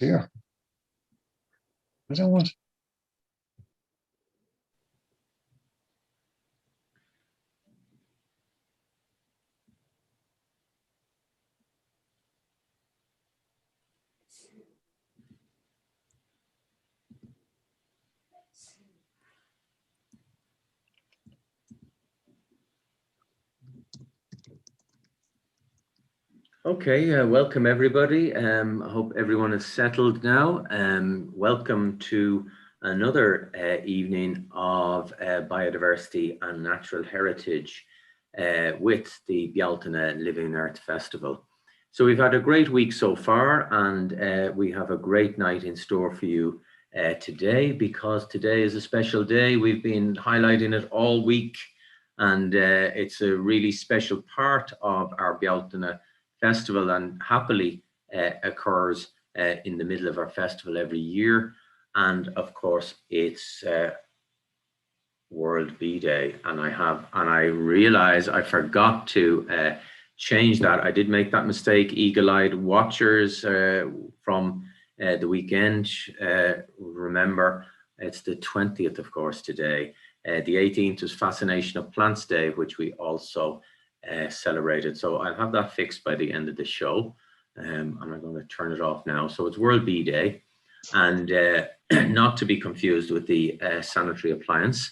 here. I don't want. Okay, welcome everybody. I hope everyone is settled now. Welcome to another evening of biodiversity and natural heritage with the Bialtana Living Earth Festival. So we've had a great week so far, and we have a great night in store for you today, because today is a special day. We've been highlighting it all week, and it's a really special part of our Bialtana Festival, and happily occurs in the middle of our festival every year. And of course, it's World Bee Day, and I realize I forgot to change that. I did make that mistake. Eagle-eyed watchers from the weekend, remember it's the 20th, of course, today. The 18th was Fascination of Plants Day, which we also celebrated. So I'll have that fixed by the end of the show. And I'm going to turn it off now. So it's World Bee Day, and not to be confused with the sanitary appliance.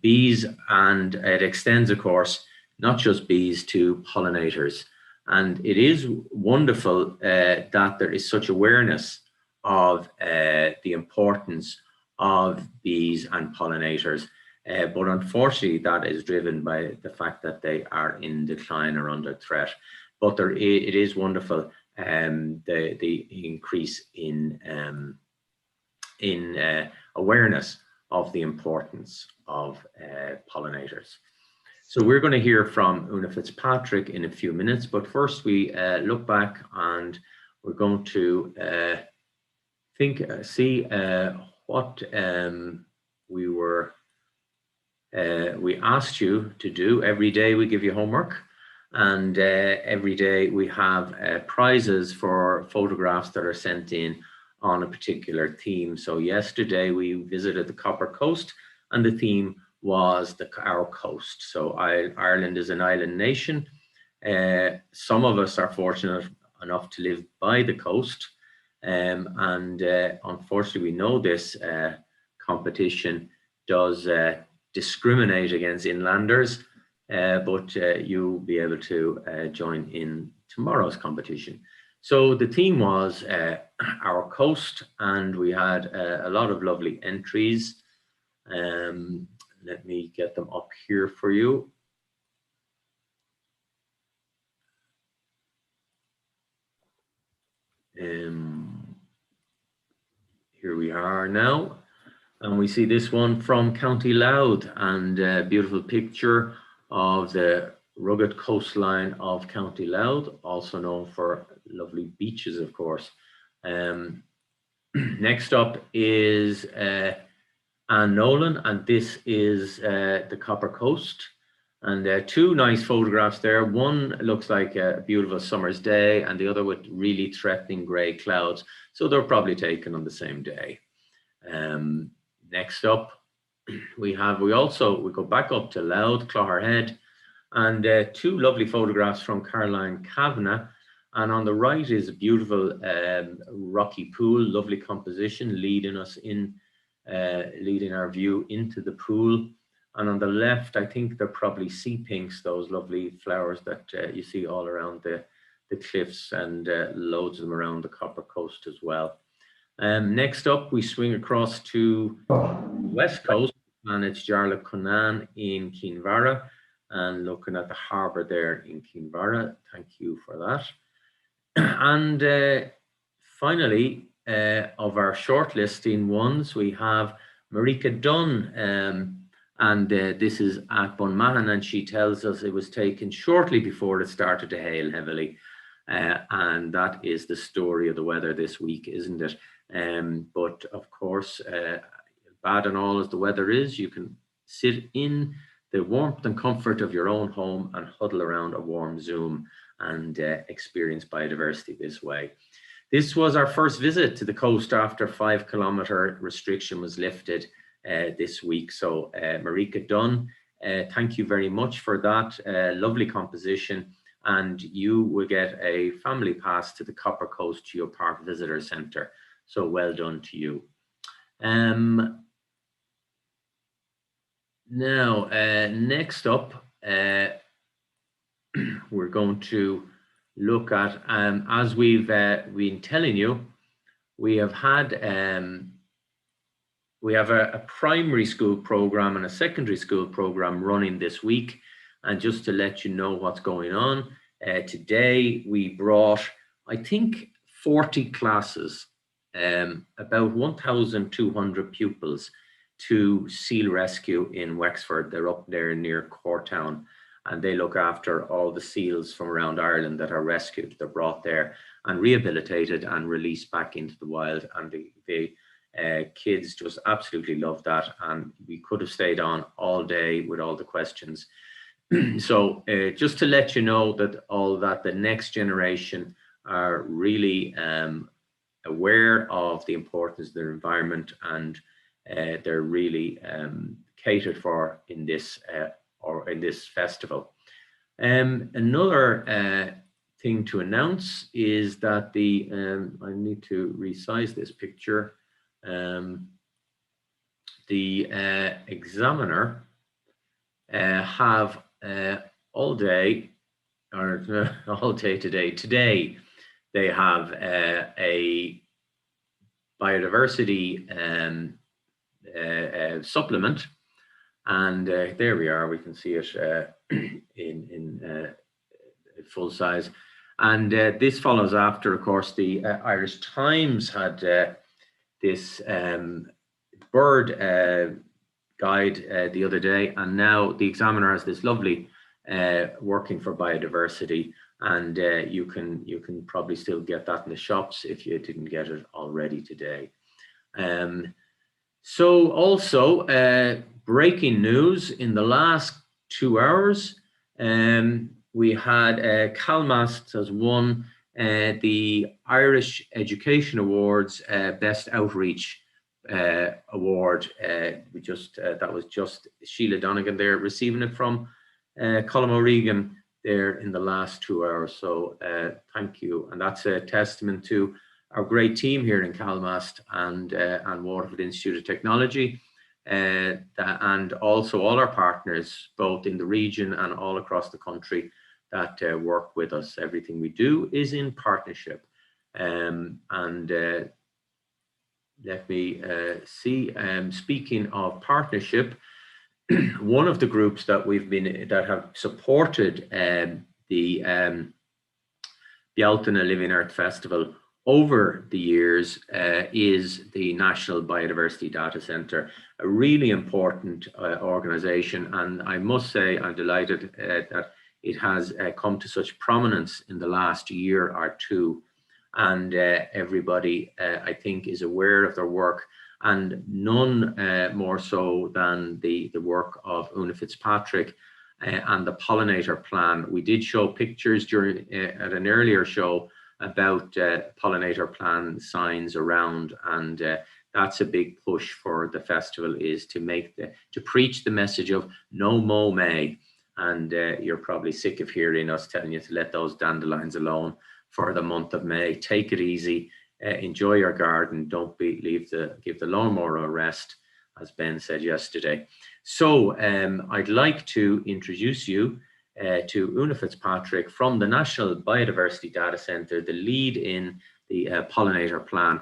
Bees, and it extends, of course, not just bees to pollinators. And it is wonderful that there is such awareness of the importance of bees and pollinators. But unfortunately, that is driven by the fact that they are in decline or under threat. But it is wonderful, the increase in awareness of the importance of pollinators. So we're going to hear from Una Fitzpatrick in a few minutes, but first we look back, and we're going to see what we asked you to do. Every day we give you homework, and every day we have prizes for photographs that are sent in on a particular theme. So yesterday we visited the Copper Coast, and the theme was our coast. So Ireland is an island nation. Some of us are fortunate enough to live by the coast, and unfortunately we know this competition does discriminate against inlanders, but you'll be able to join in tomorrow's competition. So the theme was our coast, and we had a lot of lovely entries. Let me get them up here for you. Here we are now. And we see this one from County Louth, and a beautiful picture of the rugged coastline of County Louth, also known for lovely beaches, of course. Next up is Anne Nolan, and this is the Copper Coast. And two nice photographs there. One looks like a beautiful summer's day, and the other with really threatening grey clouds. So they're probably taken on the same day. Next up, we go back up to Louth, Clogherhead, and two lovely photographs from Caroline Kavanagh. And on the right is a beautiful rocky pool, lovely composition, leading our view into the pool. And on the left, I think they're probably sea pinks, those lovely flowers that you see all around the cliffs, and loads of them around the Copper Coast as well. Next up, we swing across to West Coast, and it's Jarlath Conan in Kinvara, and looking at the harbour there in Kinvara. Thank you for that. And finally, of our shortlisting ones, we have Marika Dunn, and this is at Bunmahan, and she tells us it was taken shortly before it started to hail heavily. And that is the story of the weather this week, isn't it? But of course, bad and all as the weather is, you can sit in the warmth and comfort of your own home and huddle around a warm Zoom and experience biodiversity this way. This was our first visit to the coast after 5-kilometer restriction was lifted this week. So Marika Dunn, thank you very much for that lovely composition. And you will get a family pass to the Copper Coast Geopark Visitor Centre. So well done to you. Now, next up, we're going to look at, as we've been telling you, we have had a primary school program and a secondary school program running this week. And just to let you know what's going on, today we brought, I think, 40 classes, about 1,200 pupils to seal rescue in Wexford. They're up there near Cortown, and they look after all the seals from around Ireland that are rescued. They're brought there and rehabilitated and released back into the wild. And the kids just absolutely love that. And we could have stayed on all day with all the questions. So just to let you know that the next generation are really aware of the importance of their environment, and they're really catered for in this festival. Another thing to announce is that I need to resize this picture. The examiner have all day today. Today they have a biodiversity supplement, and there we are. We can see it in full size. And this follows after, of course, the Irish Times had this bird guide the other day, and now the Examiner has this lovely working for biodiversity, and you can probably still get that in the shops if you didn't get it already today. So also breaking news in the last 2 hours, we had CalMast has won the Irish Education Awards Best Outreach award. That was just Sheila Donegan there receiving it from Colm O'Regan there in the last 2 hours. So thank you, and that's a testament to our great team here in CalMast and Waterford Institute of Technology, and also all our partners both in the region and all across the country that work with us. Everything we do is in partnership. Let me see. Speaking of partnership, one of the groups that have supported the Bealtaine Living Earth Festival over the years is the National Biodiversity Data Centre, a really important organisation, and I must say I'm delighted that it has come to such prominence in the last year or two, and everybody I think is aware of their work, and none more so than the work of Una Fitzpatrick and the pollinator plan. We did show pictures during at an earlier show about pollinator plan signs around, and that's a big push for the festival, is to preach the message of no mow May. And you're probably sick of hearing us telling you to let those dandelions alone for the month of May. Take it easy, enjoy your garden, don't give the lawnmower a rest, as Ben said yesterday. So I'd like to introduce you to Una Fitzpatrick from the National Biodiversity Data Centre, the lead in the pollinator plan,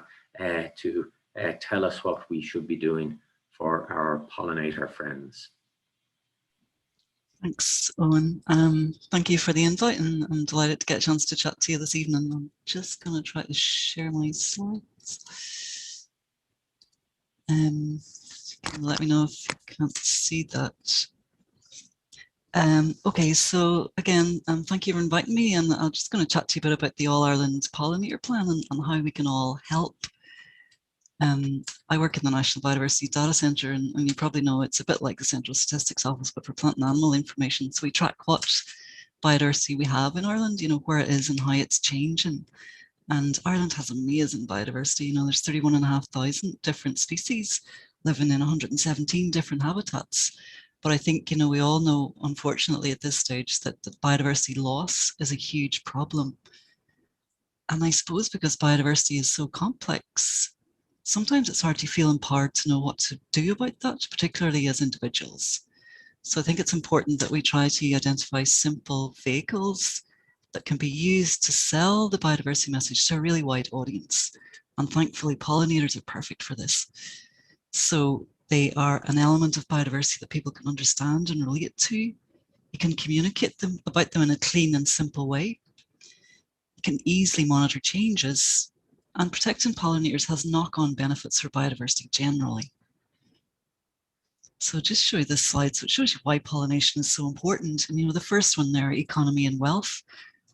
to tell us what we should be doing for our pollinator friends. Thanks, Owen. Thank you for the invite, and I'm delighted to get a chance to chat to you this evening. I'm just going to try to share my slides. Let me know if you can't see that. Okay, so again, thank you for inviting me, and I'm just going to chat to you a bit about the All Ireland Pollinator Plan and how we can all help. I work in the National Biodiversity Data Centre, and you probably know it's a bit like the Central Statistics Office, but for plant and animal information. So we track what biodiversity we have in Ireland, you know, where it is and how it's changing. And Ireland has amazing biodiversity. You know, there's 31,500 different species living in 117 different habitats. But I think, you know, we all know, unfortunately, at this stage that the biodiversity loss is a huge problem. And I suppose because biodiversity is so complex, sometimes it's hard to feel empowered to know what to do about that, particularly as individuals. So I think it's important that we try to identify simple vehicles that can be used to sell the biodiversity message to a really wide audience. And thankfully, pollinators are perfect for this. So they are an element of biodiversity that people can understand and relate to. You can communicate about them in a clean and simple way. You can easily monitor changes, and protecting pollinators has knock-on benefits for biodiversity generally. So just show you this slide. So it shows you why pollination is so important. And you know, the first one there, economy and wealth.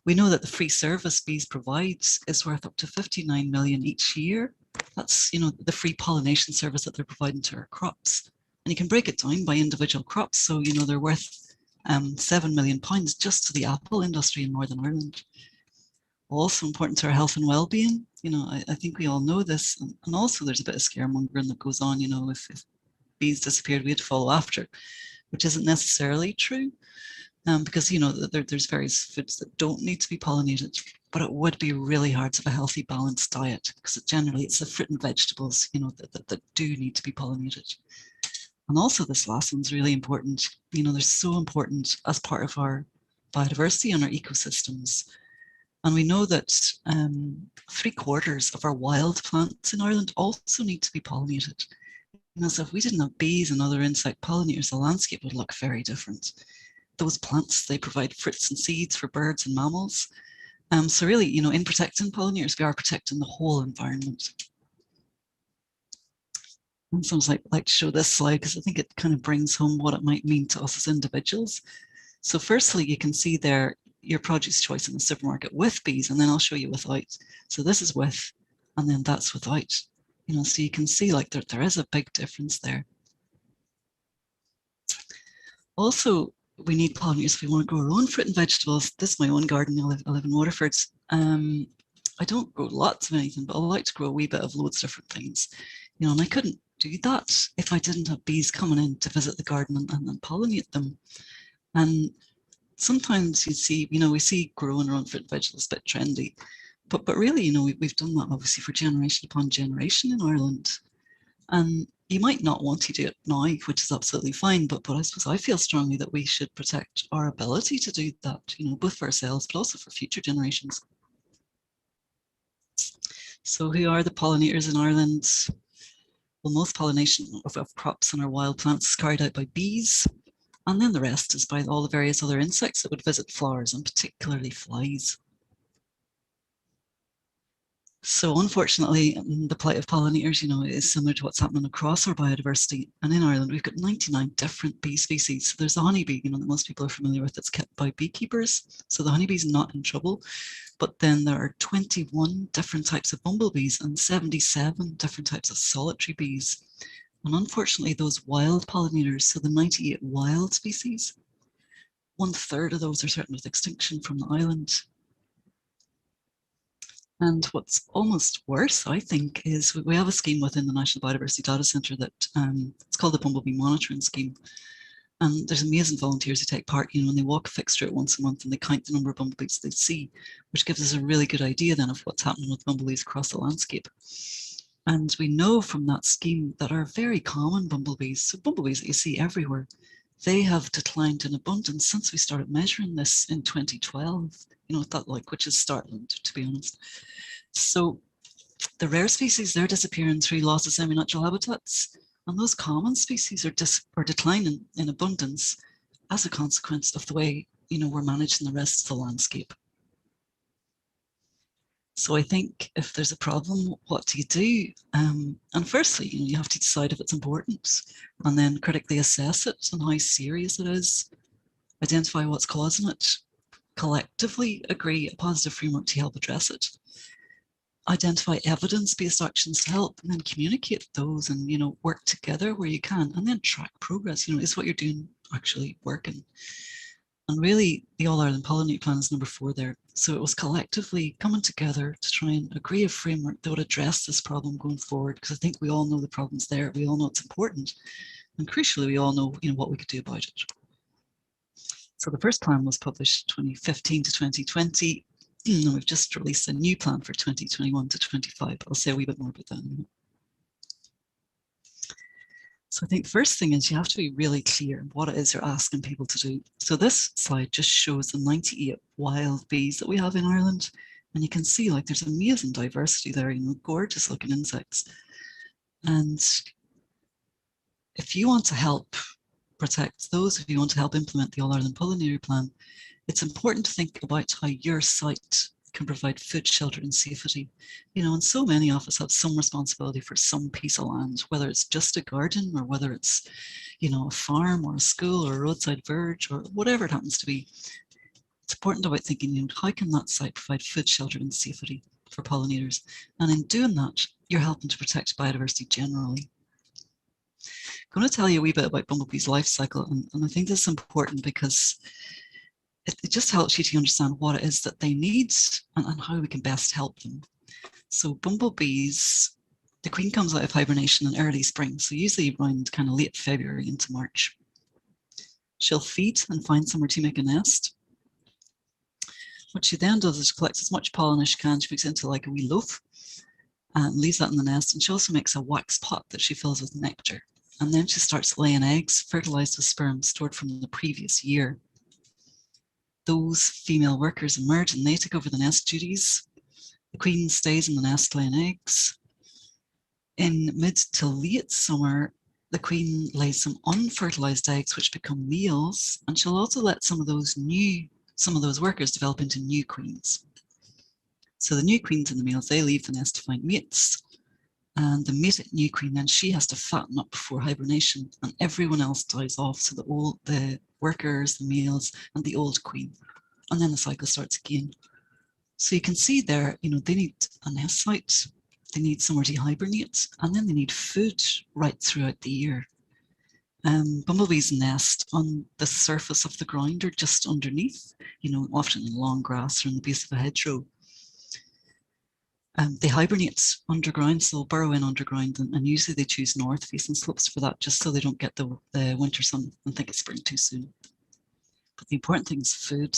We know that the free service bees provide is worth up to 59 million each year. That's, you know, the free pollination service that they're providing to our crops. And you can break it down by individual crops. So, you know, they're worth £7 million just to the apple industry in Northern Ireland. Also important to our health and well-being. You know, I think we all know this. And also there's a bit of scaremongering that goes on, you know, if bees disappeared, we had to follow after, which isn't necessarily true. Because, you know, there's various foods that don't need to be pollinated, but it would be really hard to have a healthy, balanced diet, because generally it's the fruit and vegetables, you know, that do need to be pollinated. And also this last one's really important. You know, they're so important as part of our biodiversity and our ecosystems. And we know that 3/4 of our wild plants in Ireland also need to be pollinated. You know, so if we didn't have bees and other insect pollinators, the landscape would look very different. Those plants, they provide fruits and seeds for birds and mammals. So really, you know, in protecting pollinators, we are protecting the whole environment. And sometimes I like to show this slide because I think it kind of brings home what it might mean to us as individuals. So firstly, you can see there your produce choice in the supermarket with bees, and then I'll show you without. So this is with, and then that's without. You know, so you can see like there is a big difference there. Also, we need pollinators if we want to grow our own fruit and vegetables. This is my own garden. I live in Waterford. I don't grow lots of anything, but I like to grow a wee bit of loads of different things. You know, and I couldn't do that if I didn't have bees coming in to visit the garden and pollinate them. And sometimes you see, you know, we see growing our own fruit and vegetables a bit trendy, but really, you know, we've done that obviously for generation upon generation in Ireland. And you might not want to do it now, which is absolutely fine, but I suppose I feel strongly that we should protect our ability to do that, you know, both for ourselves, but also for future generations. So who are the pollinators in Ireland? Well, most pollination of crops and our wild plants is carried out by bees, and then the rest is by all the various other insects that would visit flowers, and particularly flies. So unfortunately, the plight of pollinators, you know, is similar to what's happening across our biodiversity. And in Ireland, we've got 99 different bee species. So there's the honeybee, you know, that most people are familiar with, that's kept by beekeepers. So the honeybee's not in trouble. But then there are 21 different types of bumblebees and 77 different types of solitary bees. And unfortunately, those wild pollinators, so the 98 wild species, 1/3 of those are threatened with extinction from the island. And what's almost worse, I think, is we have a scheme within the National Biodiversity Data Centre that it's called the Bumblebee Monitoring Scheme. And there's amazing volunteers who take part, you know, and they walk a fixture once a month and they count the number of bumblebees they see, which gives us a really good idea then of what's happening with bumblebees across the landscape. And we know from that scheme that our very common bumblebees, so bumblebees that you see everywhere, they have declined in abundance since we started measuring this in 2012. You know, that which is startling, to be honest. So the rare species, they're disappearing through loss of semi-natural habitats, and those common species are declining in abundance as a consequence of the way, you know, we're managing the rest of the landscape. So I think if there's a problem, what do you do? And firstly, you know, you have to decide if it's important, and then critically assess it and how serious it is, identify what's causing it, collectively agree a positive framework to help address it, identify evidence-based actions to help, and then communicate those and, you know, work together where you can, and then track progress. You know, is what you're doing actually working? And really, the All Ireland Pollinate Plan is number 4 there. So it was collectively coming together to try and agree a framework that would address this problem going forward, because I think we all know the problem's there, we all know it's important, and crucially, we all know, what we could do about it. So the first plan was published 2015 to 2020, and we've just released a new plan for 2021 to 25. I'll say a wee bit more about that in a minute. So I think the first thing is you have to be really clear what it is you're asking people to do. So this slide just shows the 98 wild bees that we have in Ireland. And you can see like there's amazing diversity there, gorgeous looking insects. And if you want to help protect those, if you want to help implement the All Ireland Pollinator Plan, it's important to think about how your site can provide food, shelter and safety. And so many of us have some responsibility for some piece of land, whether it's just a garden or whether it's, a farm or a school or a roadside verge or whatever it happens to be. It's important about thinking, how can that site provide food, shelter and safety for pollinators? And in doing that, you're helping to protect biodiversity generally. I'm going to tell you a wee bit about bumblebees' life cycle, and I think this is important because it just helps you to understand what it is that they need and how we can best help them. So bumblebees, the queen comes out of hibernation in early spring, so usually around kind of late February into March. She'll feed and find somewhere to make a nest. What she then does is collect as much pollen as she can. She makes it into like a wee loaf and leaves that in the nest. And she also makes a wax pot that she fills with nectar. And then she starts laying eggs, fertilized with sperm stored from the previous year. Those female workers emerge and they take over the nest duties. The queen stays in the nest laying eggs. In mid to late summer, the queen lays some unfertilized eggs which become males, and she'll also let some of those workers develop into new queens. So the new queens and the males, they leave the nest to find mates. And the mated new queen, then she has to fatten up before hibernation, and everyone else dies off. So the workers, the males, and the old queen. And then the cycle starts again. So you can see there, they need a nest site, they need somewhere to hibernate, and then they need food right throughout the year. Bumblebees nest on the surface of the ground or just underneath, often in long grass or in the base of a hedgerow. They hibernate underground, so they'll burrow in underground, and usually they choose north-facing slopes for that, just so they don't get the winter sun and think it's spring too soon. But the important thing is food.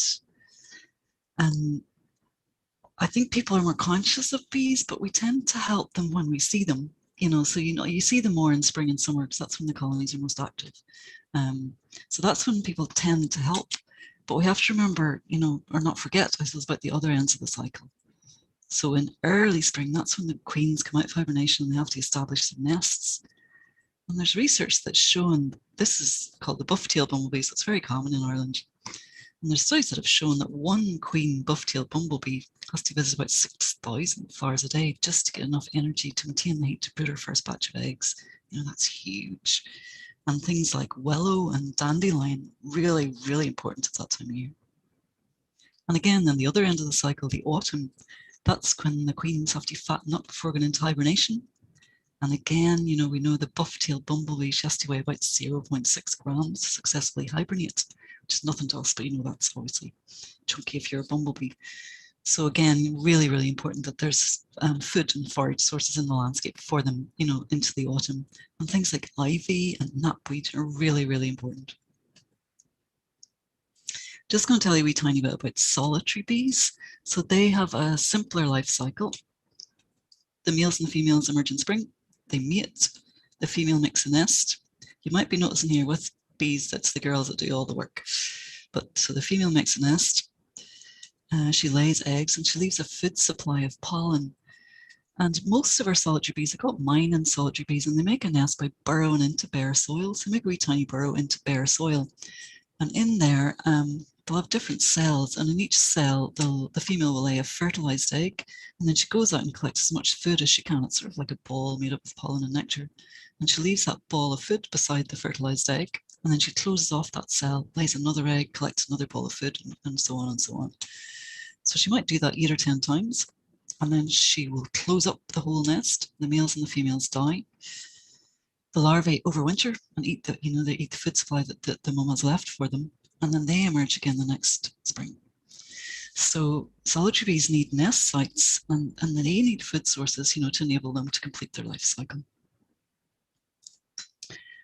And I think people are more conscious of bees, but we tend to help them when we see them. So you see them more in spring and summer because that's when the colonies are most active. So that's when people tend to help. But we have to remember, or not forget, I suppose, about the other ends of the cycle. So in early spring, that's when the queens come out of hibernation and they have to establish some nests. And there's research that's shown, this is called the buff-tailed bumblebee, so it's very common in Ireland. And there's studies that have shown that one queen buff-tailed bumblebee has to visit about 6,000 flowers a day just to get enough energy to maintain the heat to brood her first batch of eggs. That's huge. And things like willow and dandelion, really, really important at that time of year. And again, then the other end of the cycle, the autumn, that's when the queens have to fatten up before going into hibernation. And again, we know the buff-tailed bumblebee, she has to weigh about 0.6 grams to successfully hibernate, which is nothing to us, but that's obviously chunky if you're a bumblebee. So again, really, really important that there's food and forage sources in the landscape for them, into the autumn. And things like ivy and knapweed are really, really important. Just going to tell you a wee tiny bit about solitary bees. So they have a simpler life cycle. The males and the females emerge in spring. They mate. The female makes a nest. You might be noticing here with bees, that's the girls that do all the work. But so the female makes a nest. She lays eggs and she leaves a food supply of pollen. And most of our solitary bees are called mining solitary bees, and they make a nest by burrowing into bare soil. So they make a wee tiny burrow into bare soil. And in there, they'll have different cells, and in each cell, the female will lay a fertilized egg, and then she goes out and collects as much food as she can. It's sort of like a ball made up of pollen and nectar. And she leaves that ball of food beside the fertilized egg, and then she closes off that cell, lays another egg, collects another ball of food, and so on and so on. So she might do that 8 or 10 times, and then she will close up the whole nest. The males and the females die. The larvae overwinter and eat they eat the food supply that the mum has left for them, and then they emerge again the next spring. So solitary bees need nest sites, and they need food sources, to enable them to complete their life cycle.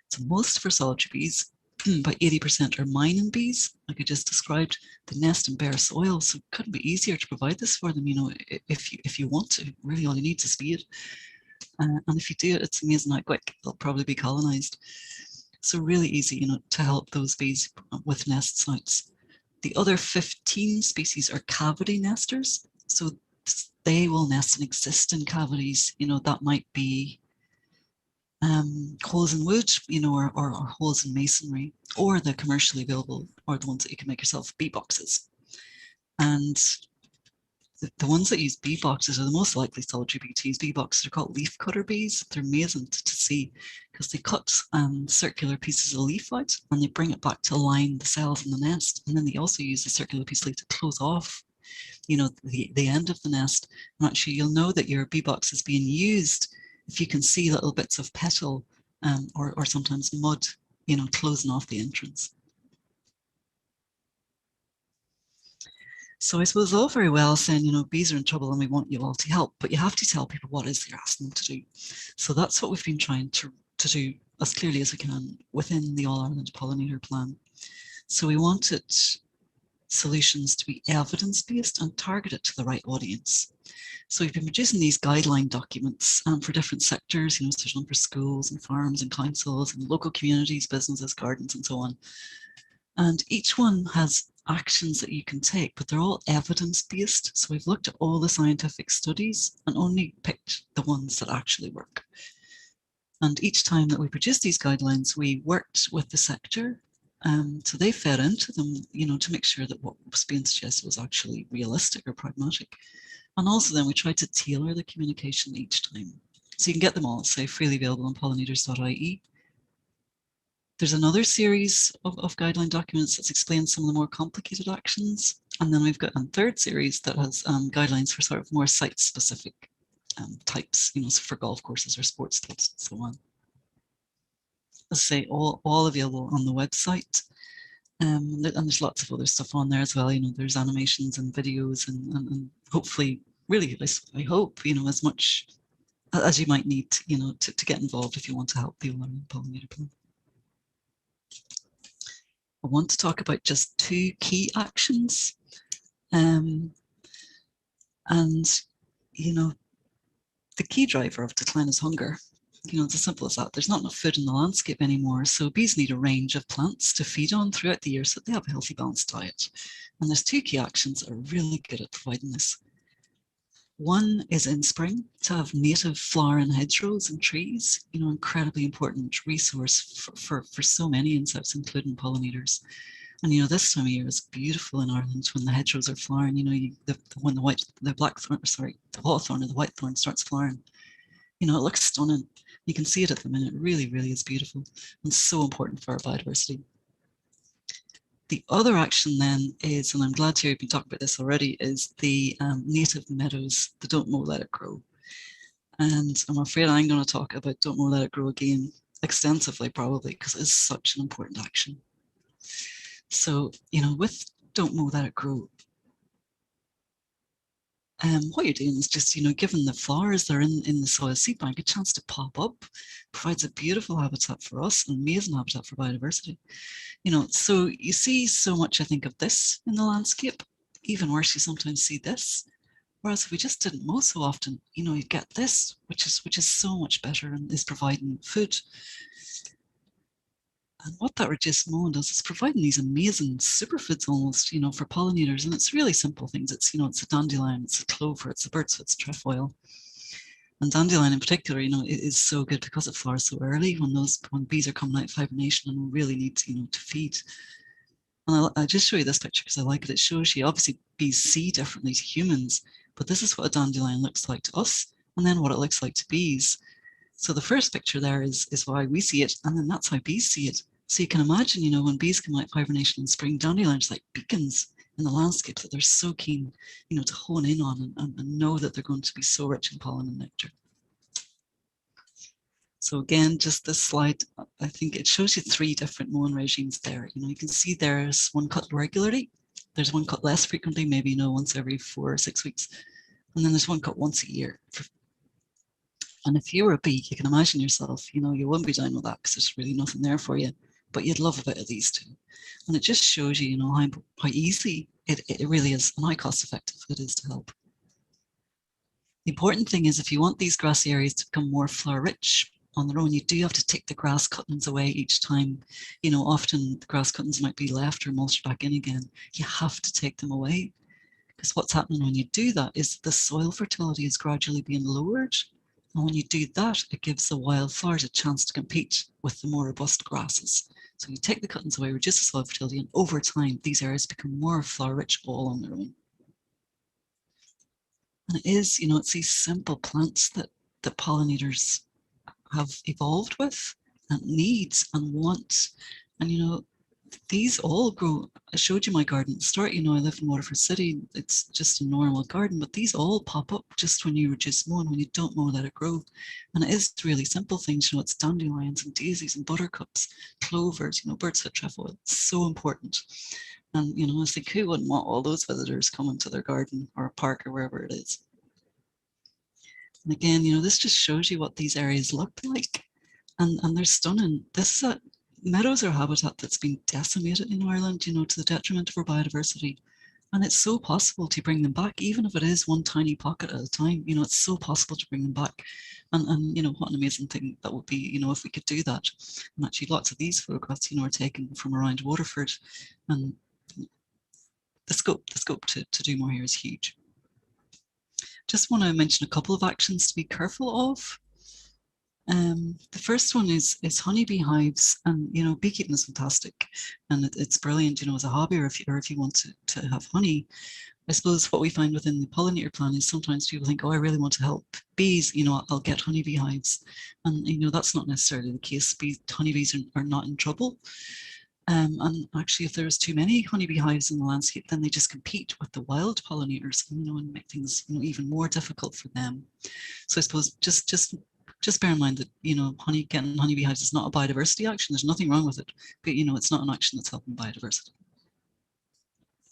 So most for solitary bees, about 80% are mining bees, like I just described. They nest in bare soil, so it couldn't be easier to provide this for them, if you want to. Really all you need is speed. And if you do it, it's amazing how quick they'll probably be colonized. So really easy, to help those bees with nest sites. The other 15 species are cavity nesters. So they will nest and exist in cavities, that might be holes in wood, or holes in masonry, or the commercially available, or the ones that you can make yourself, bee boxes. And the ones that use bee boxes are the most likely solitary bee to use bee boxes. They're called leaf cutter bees. They're amazing to see because they cut circular pieces of leaf out and they bring it back to line the cells in the nest. And then they also use the circular piece of leaf to close off, the end of the nest. And actually, you'll know that your bee box is being used if you can see little bits of petal or sometimes mud, closing off the entrance. So I suppose all very well saying, bees are in trouble and we want you all to help, but you have to tell people what it is you're asking them to do. So that's what we've been trying to do as clearly as we can within the All Ireland Pollinator Plan. So we wanted solutions to be evidence-based and targeted to the right audience. So we've been producing these guideline documents for different sectors, so there's one for schools and farms and councils and local communities, businesses, gardens, and so on. And each one has actions that you can take, but they're all evidence-based. So we've looked at all the scientific studies and only picked the ones that actually work. And each time that we produced these guidelines, we worked with the sector. So they fed into them, to make sure that what was being suggested was actually realistic or pragmatic. And also then we tried to tailor the communication each time. So you can get them all, say, freely available on pollinators.ie. There's another series of guideline documents that explains some of the more complicated actions. And then we've got a third series that has guidelines for sort of more site-specific types, so for golf courses or sports clubs and so on. As I say, all available on the website. And there's lots of other stuff on there as well. There's animations and videos and hopefully, really, I hope, as much as you might need, to get involved if you want to help the All Ireland Pollinator Plan. I want to talk about just 2 key actions. The key driver of decline is hunger. It's as simple as that. There's not enough food in the landscape anymore, so bees need a range of plants to feed on throughout the year so that they have a healthy, balanced diet. And there's 2 key actions that are really good at providing this. One is in spring to have native flowering hedgerows and trees, incredibly important resource for so many insects, including pollinators. And this time of year is beautiful in Ireland when the hedgerows are flowering. When the blackthorn, the hawthorn or the whitethorn starts flowering, it looks stunning. You can see it at the minute. It really, really is beautiful and so important for our biodiversity. The other action then is, and I'm glad to hear you've been talking about this already, is the native meadows, the Don't Mow, Let It Grow. And I'm afraid I'm going to talk about Don't Mow, Let It Grow again extensively, probably, because it is such an important action. So, with Don't Mow, Let It Grow, what you're doing is just, giving the flowers that are in the soil seed bank a chance to pop up, provides a beautiful habitat for us, an amazing habitat for biodiversity. So you see so much, I think, of this in the landscape. Even worse, you sometimes see this. Whereas if we just didn't mow so often, you get this, which is so much better and is providing food. And what that reduced mowing does is providing these amazing superfoods almost, for pollinators. And it's really simple things. It's, it's a dandelion, it's a clover, it's a bird's foot, it's trefoil. And dandelion in particular, it is so good because it flowers so early when bees are coming out of hibernation and really need to, to feed. And I'll just show you this picture because I like it. It shows you, obviously, bees see differently to humans, but this is what a dandelion looks like to us, and then what it looks like to bees. So the first picture there is why we see it, and then that's how bees see it. So you can imagine, when bees come out of hibernation in spring, dandelions like beacons in the landscape that they're so keen, to hone in on and know that they're going to be so rich in pollen and nectar. So again, just this slide, I think it shows you 3 different mowing regimes there. You can see there's one cut regularly, There's one cut less frequently, maybe, you know, once every 4 or 6 weeks. And then there's one cut once a year. And if you were a bee, you can imagine yourself, you know, you wouldn't be down with that because there's really nothing there for you, but you'd love a bit of these too. And it just shows you, you know, how easy it really is and how cost effective it is to help. The important thing is if you want these grassy areas to become more flower rich on their own, you do have to take the grass cuttings away each time. You know, often the grass cuttings might be left or mulched back in again. You have to take them away because what's happening when you do that is the soil fertility is gradually being lowered. And when you do that, it gives the wildflowers a chance to compete with the more robust grasses. So you take the cuttings away, reduce the soil fertility, and over time, these areas become more flower rich all on their own. And it is, you know, it's these simple plants that pollinators have evolved with and needs and want. And, you know, these all grow. I showed you my garden at the start. You know, I live in Waterford City. It's just a normal garden, but these all pop up just when you reduce mowing. When you don't mow, let it grow. And it is really simple things. You know, it's dandelions and daisies and buttercups, clovers, you know, bird's-foot trefoil. It's so important. And, you know, I think who wouldn't want all those visitors coming to their garden or a park or wherever it is? And again, you know, this just shows you what these areas look like. And they're stunning. This is meadows are a habitat that's been decimated in Ireland, you know, to the detriment of our biodiversity. And it's so possible to bring them back, even if it is one tiny pocket at a time. You know, it's so possible to bring them back. And you know, what an amazing thing that would be, you know, if we could do that. And actually lots of these photographs, you know, are taken from around Waterford. And the scope to do more here is huge. Just want to mention a couple of actions to be careful of. The first one is honeybee hives, and you know, beekeeping is fantastic, and it's brilliant, you know, as a hobby, or if you want to have honey. I suppose what we find within the pollinator plan is sometimes people think, oh, I really want to help bees, you know, I'll get honeybee hives, and you know, that's not necessarily the case. Honeybees are not in trouble. And actually, if there's too many honeybee hives in the landscape, then they just compete with the wild pollinators, you know, and make things, you know, even more difficult for them. So I suppose just bear in mind that, you know, getting honeybee hives is not a biodiversity action. There's nothing wrong with it, but you know, it's not an action that's helping biodiversity.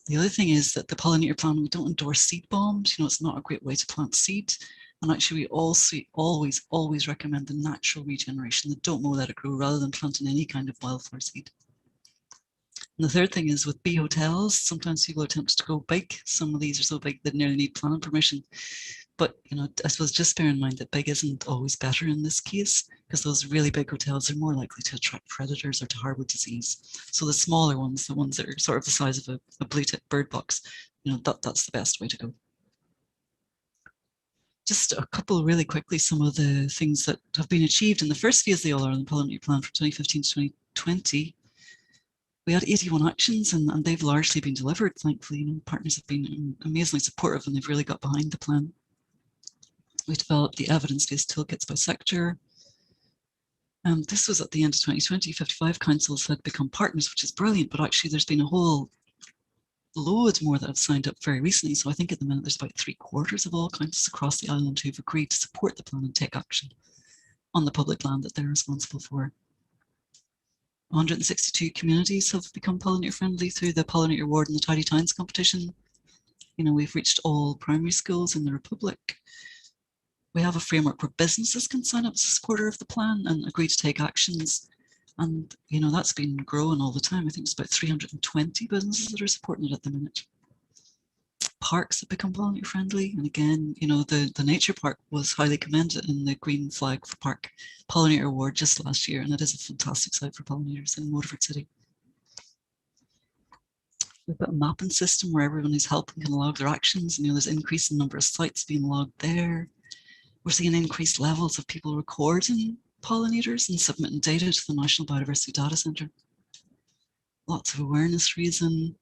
The other thing is that the pollinator plan, we don't endorse seed bombs. You know, it's not a great way to plant seed. And actually, we also always recommend the natural regeneration, the don't mow, let it grow, rather than planting any kind of wildflower seed. And the third thing is with bee hotels, sometimes people are tempted to go big. Some of these are so big they nearly need planning permission. But, you know, I suppose just bear in mind that big isn't always better in this case, because those really big hotels are more likely to attract predators or to harbor disease. So the smaller ones, the ones that are sort of the size of a blue-tip bird box, you know, that's the best way to go. Just a couple really quickly, some of the things that have been achieved in the first phase of the All Ireland Pollinator Plan from 2015 to 2020. We had 81 actions and they've largely been delivered, thankfully. You know, partners have been amazingly supportive and they've really got behind the plan. We developed the evidence-based toolkits by sector. This was at the end of 2020, 55 councils had become partners, which is brilliant, but actually there's been a whole loads more that have signed up very recently. So I think at the minute there's about 3/4 of all councils across the island who've agreed to support the plan and take action on the public land that they're responsible for. 162 communities have become pollinator friendly through the Pollinator Award and the Tidy Towns competition. You know, we've reached all primary schools in the Republic. We have a framework where businesses can sign up as a supporter of the plan and agree to take actions. And, you know, that's been growing all the time. I think it's about 320 businesses that are supporting it at the minute. Parks have become pollinator friendly. And again, you know, the nature park was highly commended in the Green Flag for Park Pollinator Award just last year. And it is a fantastic site for pollinators in Waterford City. We've got a mapping system where everyone who's helping can log their actions. You know, there's an increase in the number of sites being logged there. We're seeing increased levels of people recording pollinators and submitting data to the National Biodiversity Data Centre. Lots of awareness raising.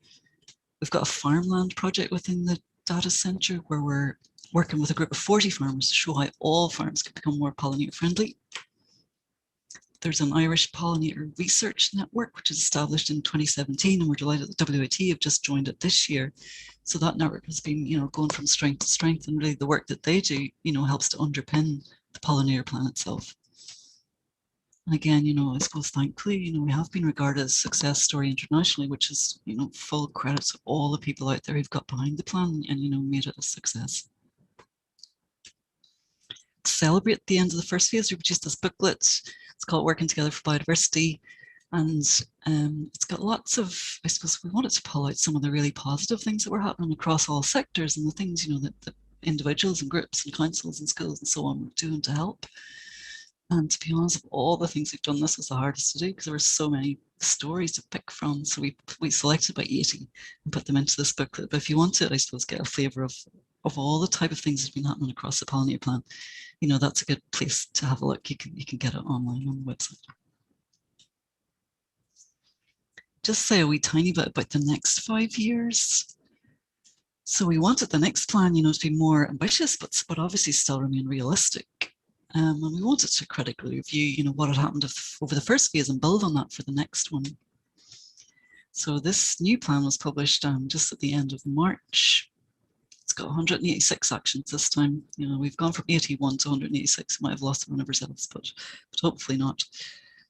We've got a farmland project within the data centre where we're working with a group of 40 farmers to show how all farms can become more pollinator friendly. There's an Irish Pollinator Research Network, which was established in 2017, and we're delighted that WAT have just joined it this year. So that network has been, you know, going from strength to strength, and really the work that they do, you know, helps to underpin the pollinator plan itself. And again, I suppose thankfully, we have been regarded as a success story internationally, which is, full credit to all the people out there who've got behind the plan and, made it a success. To celebrate the end of the first phase, we produced this booklet. It's called Working Together for Biodiversity. And it's got lots of, I suppose we wanted to pull out some of the really positive things that were happening across all sectors and the things, that individuals and groups and councils and schools and so on were doing to help. And to be honest, of all the things we've done, this was the hardest to do because there were so many stories to pick from. So we selected about 80 and put them into this booklet. But if you want to, I suppose, get a flavour of all the type of things that's been happening across the pollinator plan, that's a good place to have a look. You can get it online on the website. Just say a wee tiny bit about the next 5 years. So we wanted the next plan, to be more ambitious, but obviously still remain realistic. And we wanted to critically review, what had happened over the first phase and build on that for the next one. So this new plan was published just at the end of March. It's got 186 actions this time. We've gone from 81 to 186. We might have lost one of ourselves, but hopefully not.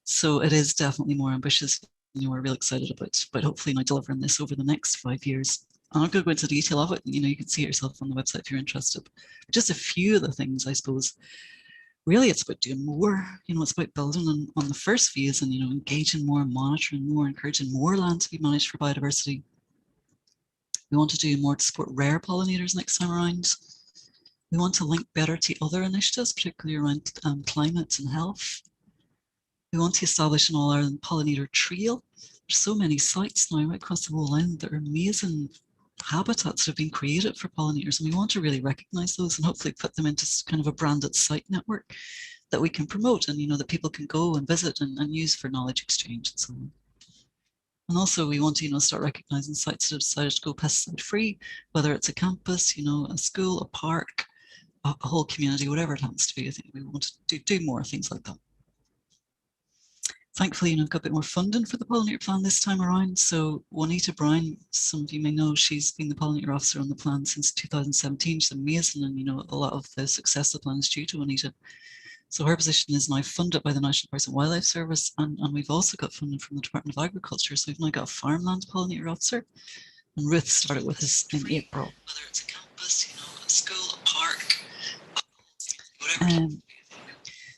So it is definitely more ambitious. We're really excited about hopefully now delivering this over the next 5 years. I'm not going to go into detail of it. You can see it yourself on the website if you're interested. But just a few of the things, I suppose. Really, it's about doing more. It's about building on the first phase and, engaging more, monitoring more, encouraging more land to be managed for biodiversity. We want to do more to support rare pollinators next time around. We want to link better to other initiatives, particularly around climate and health. We want to establish an All-Ireland pollinator trail. There's so many sites now right across the whole island that are amazing habitats that have been created for pollinators, and we want to really recognise those and hopefully put them into kind of a branded site network that we can promote and that people can go and visit and use for knowledge exchange and so on. And also we want to start recognising sites that have decided to go pesticide free, whether it's a campus, a school, a park, a whole community, whatever it happens to be. I think we want to do more things like that. Thankfully, I've got a bit more funding for the pollinator plan this time around. So Juanita Brown, some of you may know, she's been the pollinator officer on the plan since 2017. She's amazing, and a lot of the success of the plan is due to Juanita. So her position is now funded by the National Parks and Wildlife Service, and we've also got funding from the Department of Agriculture. So we've now got a farmland pollinator officer, and Ruth started with us in April. Whether it's a campus, a school, a park, whatever.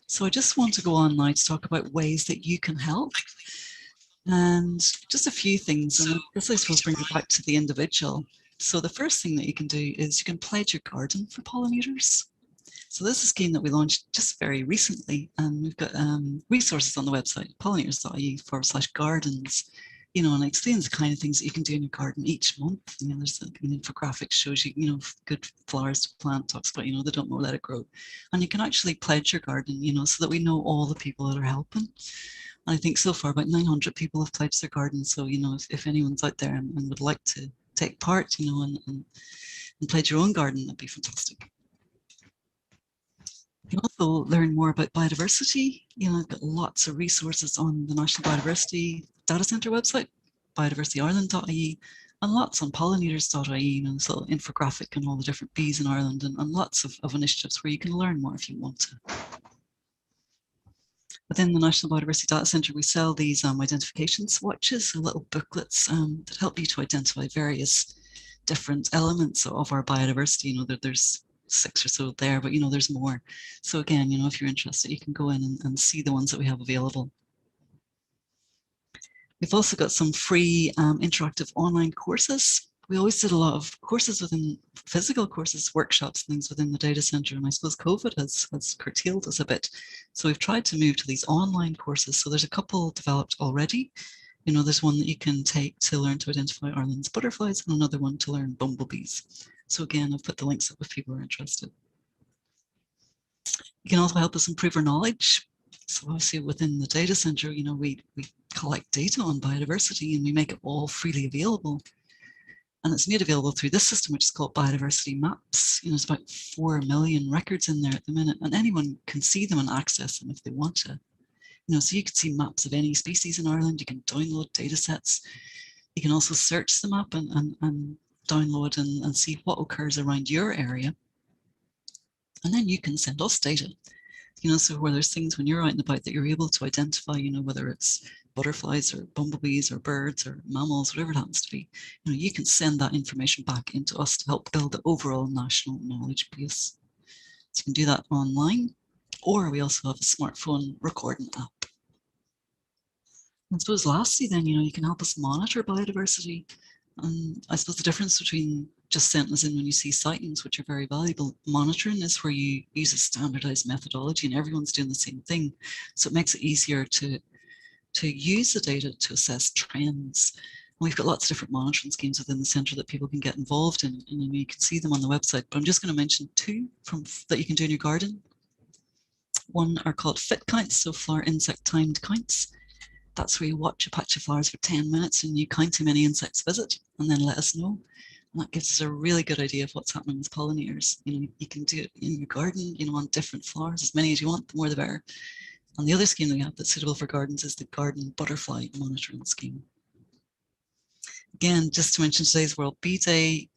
So I just want to go on now to talk about ways that you can help. And just a few things, and this I suppose brings it back to the individual. So the first thing that you can do is you can pledge your garden for pollinators. So this is a scheme that we launched just very recently, and we've got resources on the website, pollinators.ie/gardens, and it explains the kind of things that you can do in your garden each month. There's an infographic shows you, good flowers to plant, talks about, they don't know, let it grow. And you can actually pledge your garden, so that we know all the people that are helping. And I think so far about 900 people have pledged their garden. So, if anyone's out there and would like to take part, and pledge your own garden, that'd be fantastic. You can also learn more about biodiversity. I've got lots of resources on the National Biodiversity Data Centre website, biodiversityireland.ie, and lots on pollinators.ie, this little infographic on all the different bees in Ireland, and lots of initiatives where you can learn more if you want to. Within the National Biodiversity Data Centre, we sell these identification swatches, so little booklets that help you to identify various different elements of our biodiversity. There's 6 or so there, but there's more. So again, if you're interested, you can go in and see the ones that we have available. We've also got some free interactive online courses. We always did a lot of courses within physical courses, workshops, things within the data center, and I suppose COVID has curtailed us a bit. So we've tried to move to these online courses. So there's a couple developed already. There's one that you can take to learn to identify Ireland's butterflies, and another one to learn bumblebees. So again, I've put the links up if people are interested. You can also help us improve our knowledge. So obviously within the data center, we collect data on biodiversity and we make it all freely available. And it's made available through this system, which is called Biodiversity Maps. There's about 4 million records in there at the minute, and anyone can see them and access them if they want to. So you can see maps of any species in Ireland. You can download data sets. You can also search the map and download and see what occurs around your area. And then you can send us data. So where there's things when you're out and about that you're able to identify, whether it's butterflies or bumblebees or birds or mammals, whatever it happens to be, you can send that information back into us to help build the overall national knowledge base. So you can do that online, or we also have a smartphone recording app. I suppose lastly then, you can help us monitor biodiversity. And I suppose the difference between just sending us in when you see sightings, which are very valuable, monitoring is where you use a standardized methodology and everyone's doing the same thing. So it makes it easier to use the data to assess trends. And we've got lots of different monitoring schemes within the centre that people can get involved in, and you can see them on the website. But I'm just going to mention two that you can do in your garden. One are called fit counts, so flower insect timed counts. That's where you watch a patch of flowers for 10 minutes and you count how many insects visit and then let us know. And that gives us a really good idea of what's happening with pollinators. You can do it in your garden, on different flowers, as many as you want, the more the better. And the other scheme that we have that's suitable for gardens is the garden butterfly monitoring scheme. Again, just to mention today's World Bee Day,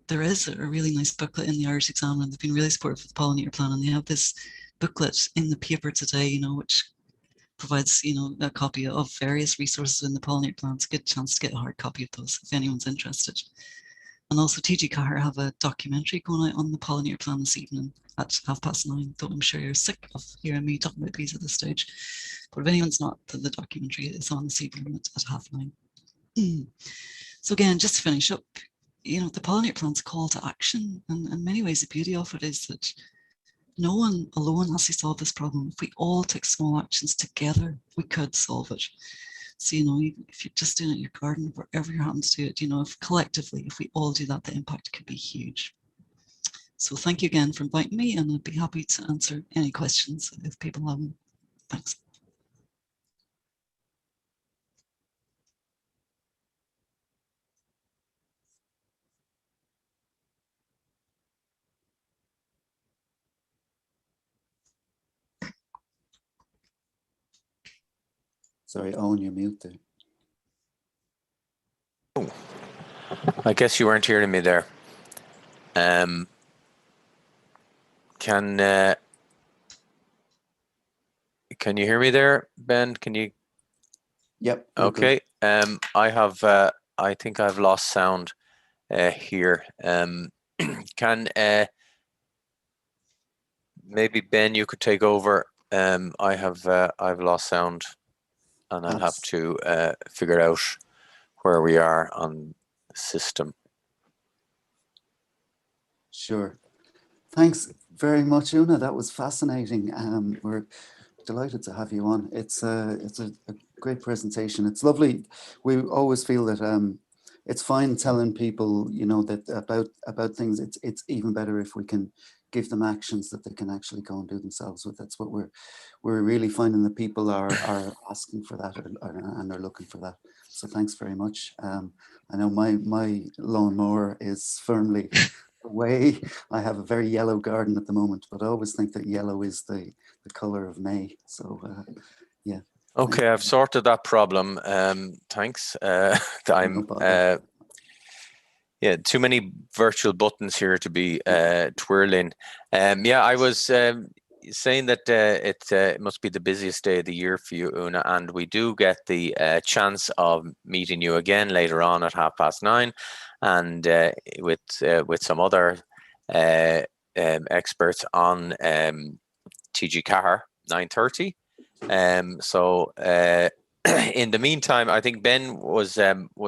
there is a really nice booklet in the Irish Examiner, and they've been really supportive of the pollinator plan, and they have this booklet in the paper today, which provides, a copy of various resources in the pollinator plan. It's a good chance to get a hard copy of those if anyone's interested. And also TG Cahir have a documentary going out on the pollinator plan this evening at 9:30, though I'm sure you're sick of hearing me talking about bees at this stage. But if anyone's not, the documentary is on this evening at 9:30. So again, just to finish up, the pollinator plan's a call to action, and in many ways the beauty of it is that no one alone has to solve this problem. If we all take small actions together, we could solve it. So, if you're just doing it in your garden, wherever you happen to do it, if collectively, if we all do that, the impact could be huge. So thank you again for inviting me, and I'd be happy to answer any questions if people have them. Thanks. Sorry, Owen, you're mute there. Oh, I guess you weren't hearing me there. Can you hear me there, Ben? Can you? Yep. Okay. I think I've lost sound here. Can maybe Ben, you could take over. I've lost sound, and I'll have to figure out where we are on the system. Sure. Thanks very much, Una. That was fascinating. We're delighted to have you on. It's a great presentation. It's lovely. We always feel that it's fine telling people, that about things. It's even better if we can give them actions that they can actually go and do themselves with. That's what we're really finding, that people are asking for that and are looking for that. So thanks very much. I know my lawnmower is firmly away. I have a very yellow garden at the moment, but I always think that yellow is the color of May. So yeah. Okay, I've sorted that problem. Thanks. Yeah, too many virtual buttons here to be twirling. Yeah, I was saying that it must be the busiest day of the year for you, Una, and we do get the chance of meeting you again later on at 9:30, and with some other experts on TG Cahir 9:30. So in the meantime, I think Ben was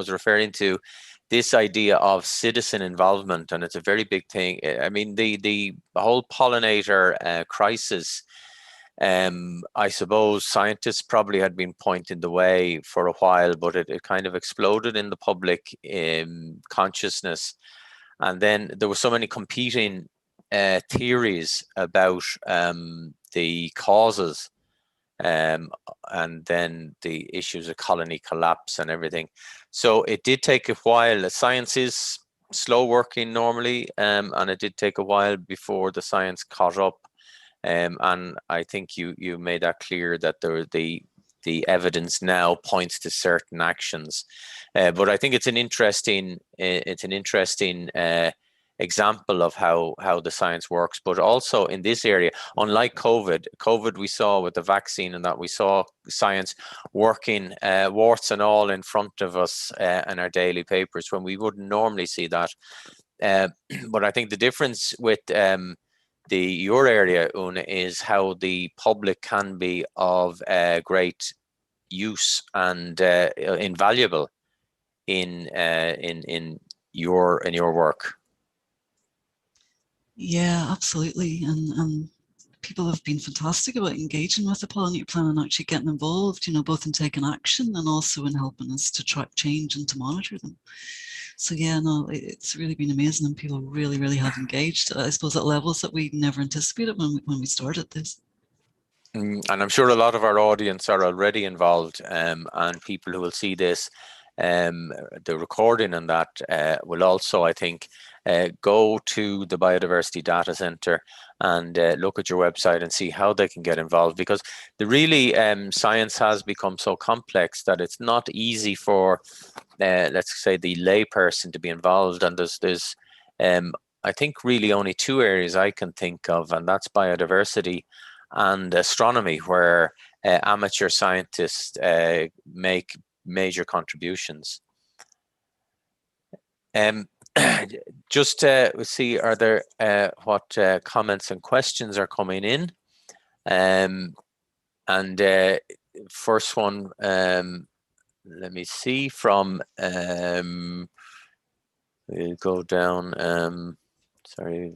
referring to this idea of citizen involvement, and it's a very big thing. I mean, the whole pollinator crisis, I suppose scientists probably had been pointing the way for a while, but it kind of exploded in the public consciousness. And then there were so many competing theories about the causes, and then the issues of colony collapse and everything. So it did take a while. Science is slow working normally, and it did take a while before the science caught up. And I think you made that clear that the evidence now points to certain actions. But I think it's an interesting example of how the science works. But also in this area, unlike COVID we saw with the vaccine, and that we saw science working warts and all in front of us in our daily papers when we wouldn't normally see that. But I think the difference with your area, Una, is how the public can be of great use and invaluable in your work. Yeah, absolutely. And people have been fantastic about engaging with the pollinator plan and actually getting involved, you know, both in taking action and also in helping us to track change and to monitor them. So yeah, no, it's really been amazing, and people really, really have engaged, I suppose, at levels that we never anticipated when we started this. And I'm sure a lot of our audience are already involved, and people who will see this, the recording and that will also, I think, go to the Biodiversity Data Centre and look at your website and see how they can get involved, because the really science has become so complex that it's not easy for, let's say, the layperson to be involved. And there's I think really only two areas I can think of, and that's biodiversity and astronomy, where amateur scientists make major contributions. Just let's see, are there what comments and questions are coming in? And first one, let me see, from we'll go down. Sorry.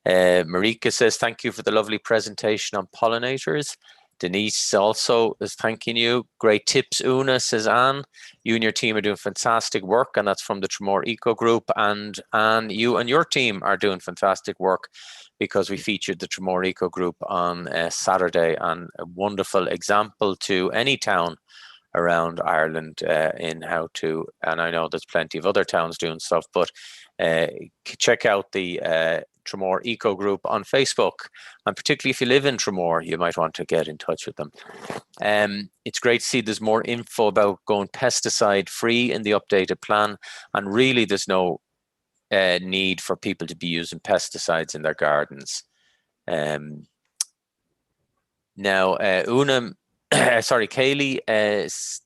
Marika says, thank you for the lovely presentation on pollinators. Denise also is thanking you. Great tips, Una, says Anne. You and your team are doing fantastic work, and that's from the Tremor Eco Group. And you and your team are doing fantastic work, because we featured the Tremor Eco Group on Saturday, and a wonderful example to any town around Ireland in how to, and I know there's plenty of other towns doing stuff, but check out the Tremor Eco Group on Facebook, and particularly if you live in Tremor, you might want to get in touch with them. It's great to see there's more info about going pesticide free in the updated plan, and really there's no need for people to be using pesticides in their gardens. Now, Una, sorry, Kaylee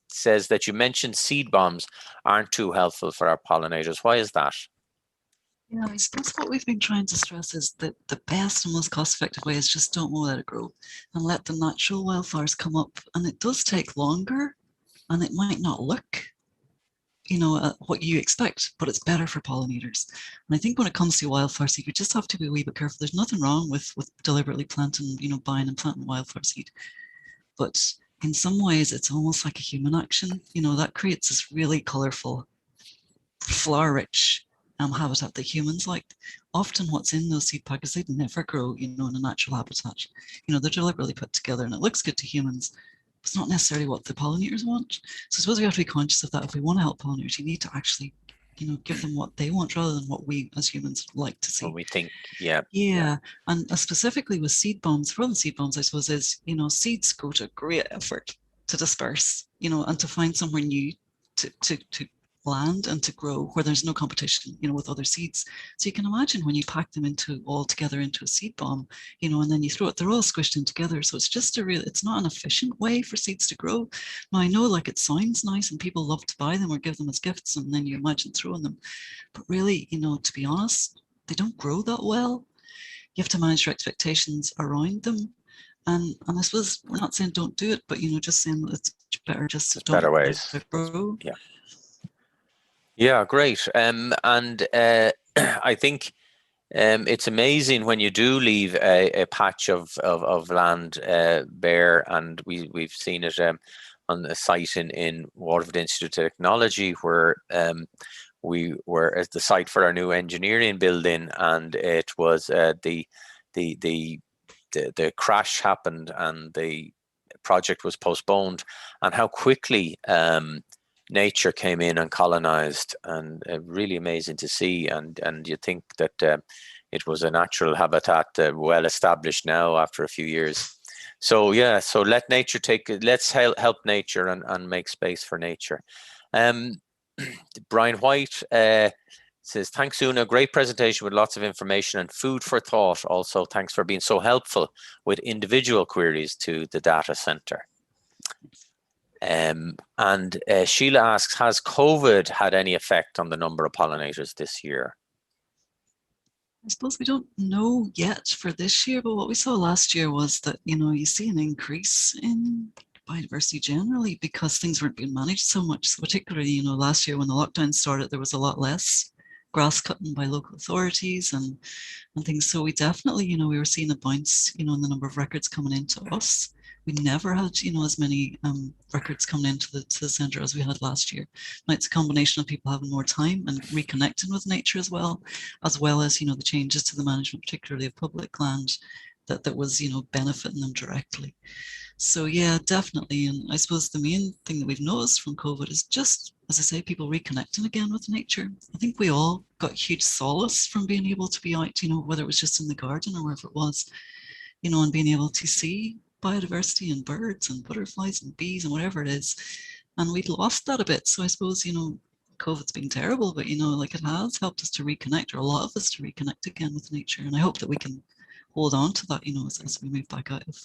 says that you mentioned seed bombs aren't too helpful for our pollinators. Why is that? Yeah, I suppose what we've been trying to stress is that the best and most cost-effective way is just don't let it grow and let the natural wildflowers come up. And it does take longer, and it might not look, you know, what you expect, but it's better for pollinators. And I think when it comes to wildflower seed, we just have to be a wee bit careful. There's nothing wrong with deliberately planting, you know, buying and planting wildflower seed. But in some ways, it's almost like a human action. You know, that creates this really colorful, flower-rich habitat that humans like. Often what's in those seed packets, they'd never grow, you know, in a natural habitat. You know, they're deliberately put together, and it looks good to humans. It's not necessarily what the pollinators want. So I suppose we have to be conscious of that. If we want to help pollinators, you need to actually, you know, give them what they want rather than what we as humans like to see. What we think, yeah. Yeah, and specifically with seed bombs, for the seed bombs, I suppose, is, you know, seeds go to great effort to disperse, you know, and to find somewhere new to land and to grow where there's no competition, you know, with other seeds. So you can imagine when you pack them all together into a seed bomb, you know, and then you throw it, they're all squished in together. So it's just it's not an efficient way for seeds to grow. Now I know, like, it sounds nice and people love to buy them or give them as gifts, and then you imagine throwing them, but really, you know, to be honest, they don't grow that well. You have to manage your expectations around them. And I suppose we're not saying don't do it, but, you know, just saying it's better just to don't better ways. grow. Yeah. Yeah, great. And I think it's amazing when you do leave a patch of land bare, and we've seen it on a site in Waterford Institute of Technology, where we were at the site for our new engineering building, and it was the crash happened and the project was postponed, and how quickly nature came in and colonized, and really amazing to see. And you think that it was a natural habitat, well established now after a few years. So yeah, so let nature let's help nature and make space for nature. Brian White says, thanks, Una. Great presentation with lots of information and food for thought. Also, thanks for being so helpful with individual queries to the data center. And Sheila asks, has COVID had any effect on the number of pollinators this year? I suppose we don't know yet for this year, but what we saw last year was that, you see an increase in biodiversity generally because things weren't being managed so much. So particularly, last year when the lockdown started, there was a lot less grass cutting by local authorities and things. So we definitely, we were seeing a bounce, in the number of records coming into us. We never had, as many records coming into the centre as we had last year. Now it's a combination of people having more time and reconnecting with nature as well as, the changes to the management, particularly of public land, that was, benefiting them directly. So yeah, definitely. And I suppose the main thing that we've noticed from COVID is just, as I say, people reconnecting again with nature. I think we all got huge solace from being able to be out, whether it was just in the garden or wherever it was, and being able to see biodiversity and birds and butterflies and bees and whatever it is. And we'd lost that a bit. So I suppose, COVID's been terrible, but, it has helped us to reconnect, or a lot of us to reconnect again with nature. And I hope that we can hold on to that, as we move back out of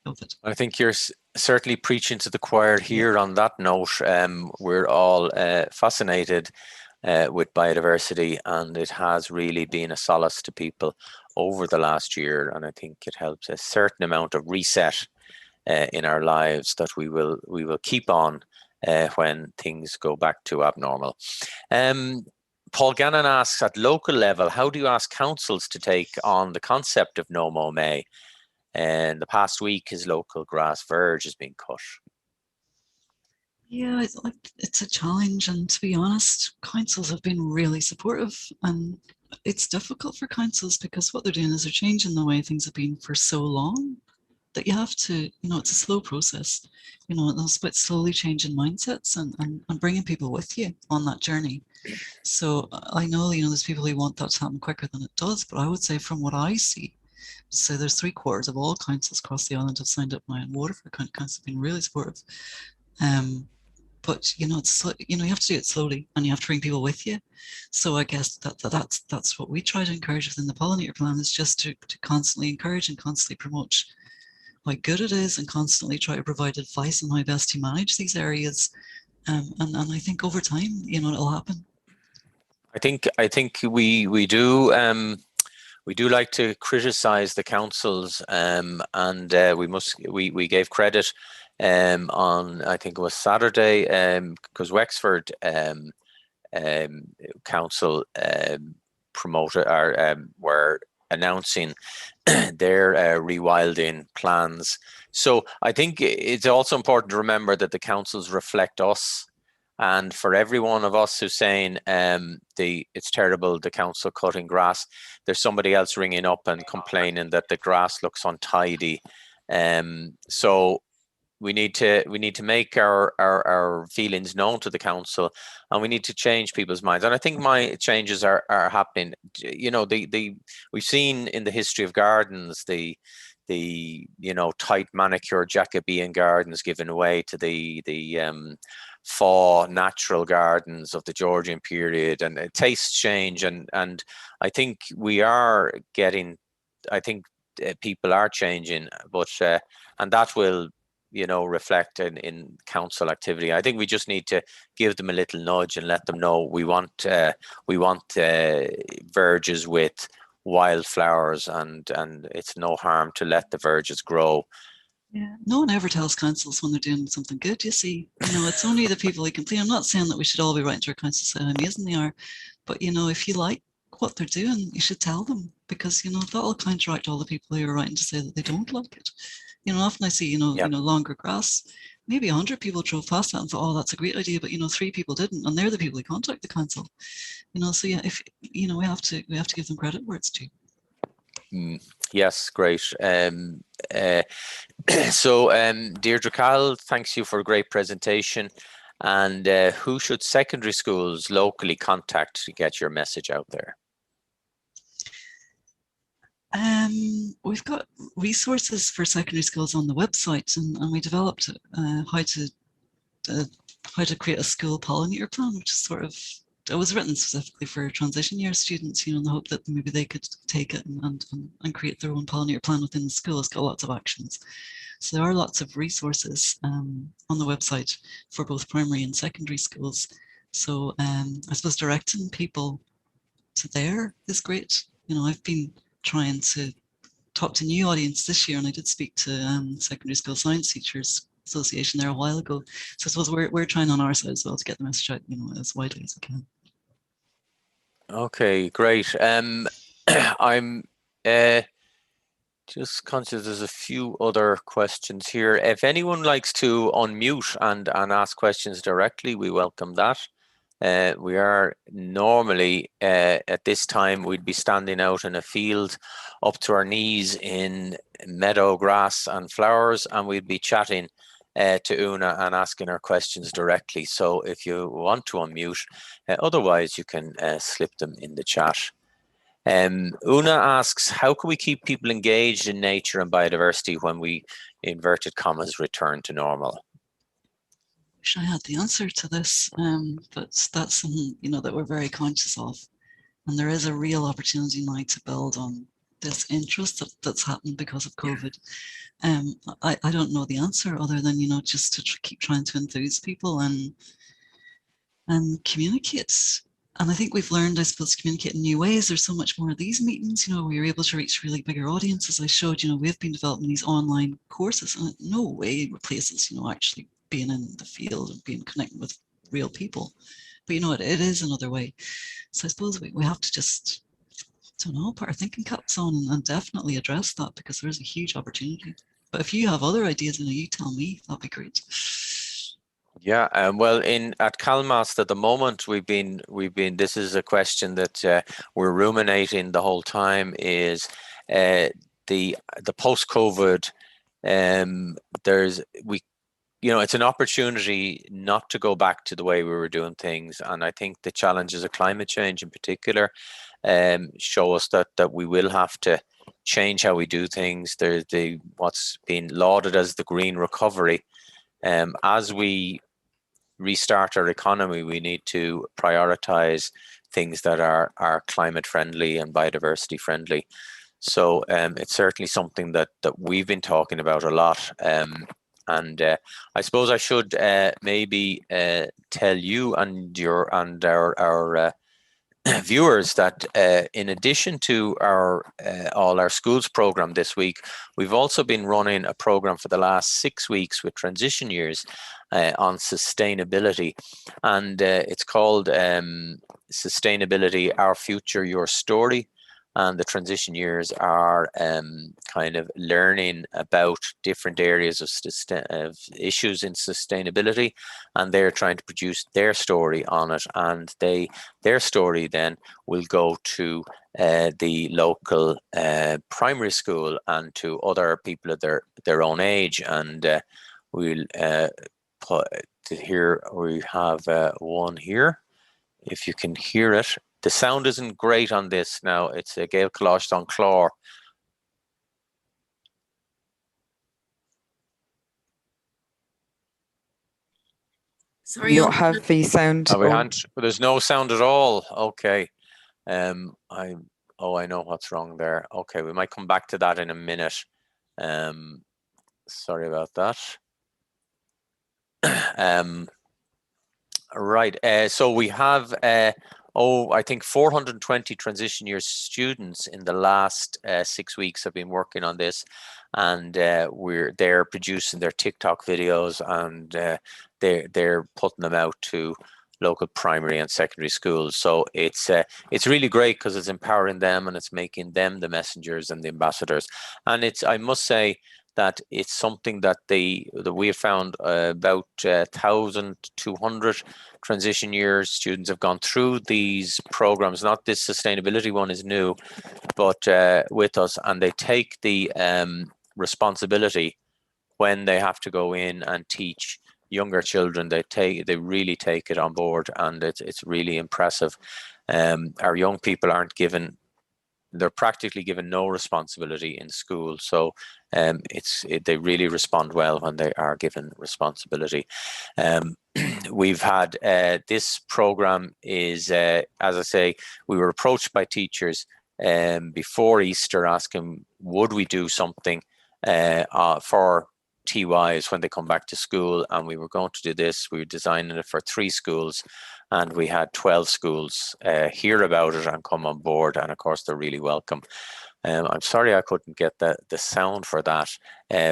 COVID. I think you're certainly preaching to the choir here on that note. We're all fascinated with biodiversity, and it has really been a solace to people over the last year, and I think it helps a certain amount of reset in our lives that we will keep on when things go back to abnormal. Paul Gannon asks, at local level, how do you ask councils to take on the concept of no mow May? And the past week, his local grass verge has been cut. Yeah, it's a challenge, and to be honest, councils have been really supportive, and it's difficult for councils because what they're doing is they're changing the way things have been for so long that you have to, it's a slow process, it's about slowly changing mindsets and bringing people with you on that journey. So I know, there's people who want that to happen quicker than it does, but I would say from what I see, so there's 3/4 of all councils across the island have signed up now, and Waterford County Council have been really supportive. But it's you have to do it slowly, and you have to bring people with you. So I guess that's what we try to encourage within the pollinator plan, is just to constantly encourage and constantly promote how good it is, and constantly try to provide advice on how best to manage these areas. And I think over time, it'll happen. I think we do like to criticize the councils, and we gave credit on, I think it was Saturday, because Wexford council promoted or were announcing their rewilding plans. So I think it's also important to remember that the councils reflect us. And for every one of us who's saying it's terrible, the council cutting grass, there's somebody else ringing up and complaining that the grass looks untidy. So we need to make our feelings known to the council, and we need to change people's minds. And I think my changes are happening. We've seen in the history of gardens the tight manicure Jacobean gardens given away to the Faw natural gardens of the Georgian period, and tastes change, and I think we are getting, people are changing, but and that will reflect in council activity. I think we just need to give them a little nudge and let them know we want verges with wildflowers, and it's no harm to let the verges grow. Yeah, no one ever tells councils when they're doing something good, you see. It's only the people who complain. I'm not saying that we should all be writing to our council saying how amazing they are, but if you like what they're doing, you should tell them, because that'll counteract all the people who are writing to say that they don't like it. Often I see longer grass, maybe 100 people drove past that and thought, oh, that's a great idea, but 3 people didn't, and they're the people who contact the council. So yeah, if we have to give them credit where it's due. Yes, great. So Deirdre Cowell, thanks you for a great presentation. And who should secondary schools locally contact to get your message out there? We've got resources for secondary schools on the website, and we developed how to create a school pollinator plan, which is sort of it was written specifically for transition year students, in the hope that maybe they could take it and create their own pollinator plan within the school. It's got lots of actions. So there are lots of resources on the website for both primary and secondary schools. So I suppose directing people to there is great. I've been trying to talk to new audience this year, and I did speak to secondary school science teachers association there a while ago. So I suppose we're trying on our side as well to get the message out, as widely as we can. Okay, great. I'm just conscious there's a few other questions here. If anyone likes to unmute and ask questions directly, we welcome that. We are normally at this time we'd be standing out in a field up to our knees in meadow grass and flowers, and we'd be chatting to Una and asking her questions directly. So if you want to unmute, otherwise you can slip them in the chat. Una asks, how can we keep people engaged in nature and biodiversity when we, inverted commas, return to normal? Wish I had the answer to this, but that's something that we're very conscious of, and there is a real opportunity now to build on this interest that's happened because of COVID. I don't know the answer other than just to keep trying to enthuse people and communicate. And I think we've learned, I suppose, to communicate in new ways. There's so much more of these meetings. We were able to reach really bigger audiences. I showed, we've been developing these online courses, and it no way replaces, actually being in the field and being connected with real people. But it is another way. So I suppose we have to just, I don't know, put our thinking caps on and definitely address that, because there is a huge opportunity. But if you have other ideas, you tell me, that'd be great. Yeah, well, at CalMast at the moment, we've been. This is a question that we're ruminating the whole time. Is the post-COVID? It's an opportunity not to go back to the way we were doing things, and I think the challenges of climate change in particular show us that we will have to change how we do things. There's what's been lauded as the green recovery. As we restart our economy, we need to prioritize things that are climate friendly and biodiversity friendly. So it's certainly something that we've been talking about a lot. And I suppose I should maybe tell you and our viewers that in addition to our all our schools program this week, we've also been running a program for the last 6 weeks with transition years on sustainability, and it's called Sustainability: Our Future, Your Story. And the transition years are kind of learning about different areas of issues in sustainability, and they're trying to produce their story on it. And their story then will go to the local primary school and to other people of their own age. And we'll here we have one here, if you can hear it. The sound isn't great on this now. It's a Gael Colosh on Clore. Sorry, you don't have the sound. There's no sound at all. Okay. I know what's wrong there. Okay, we might come back to that in a minute. Sorry about that. Right. So we have I think 420 transition year students in the last 6 weeks have been working on this, and they're producing their TikTok videos, and they're putting them out to local primary and secondary schools. So it's really great because it's empowering them and it's making them the messengers and the ambassadors. And I must say that it's something that we have found about 1,200 transition year students have gone through these programs. Not this sustainability one is new, but with us, and they take the responsibility when they have to go in and teach younger children. They really take it on board, and it's really impressive. Our young people aren't given they're practically given no responsibility in school. So they really respond well when they are given responsibility. We've had this program is, as I say, we were approached by teachers before Easter asking, would we do something for TYs when they come back to school, and we were going to do this. We were designing it for 3 schools, and we had 12 schools hear about it and come on board, and of course they're really welcome. I'm sorry I couldn't get the sound for that.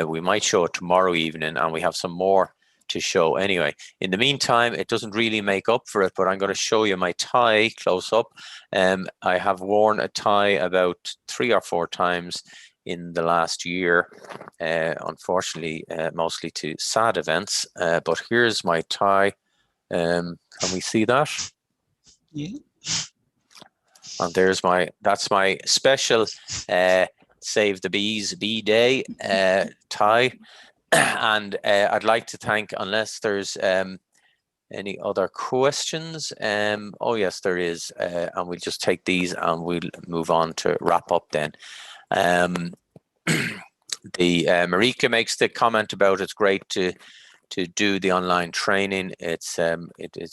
We might show it tomorrow evening, and we have some more to show anyway. In the meantime, it doesn't really make up for it, but I'm going to show you my tie close up. I have worn a tie about 3 or 4 times in the last year, unfortunately, mostly to sad events. But here's my tie. Can we see that? Yeah. And that's my special Save the Bees Bee Day tie. And I'd like to thank, unless there's any other questions. Oh yes, there is. And we'll just take these and we'll move on to wrap up then. Marika makes the comment about it's great to do the online training. It's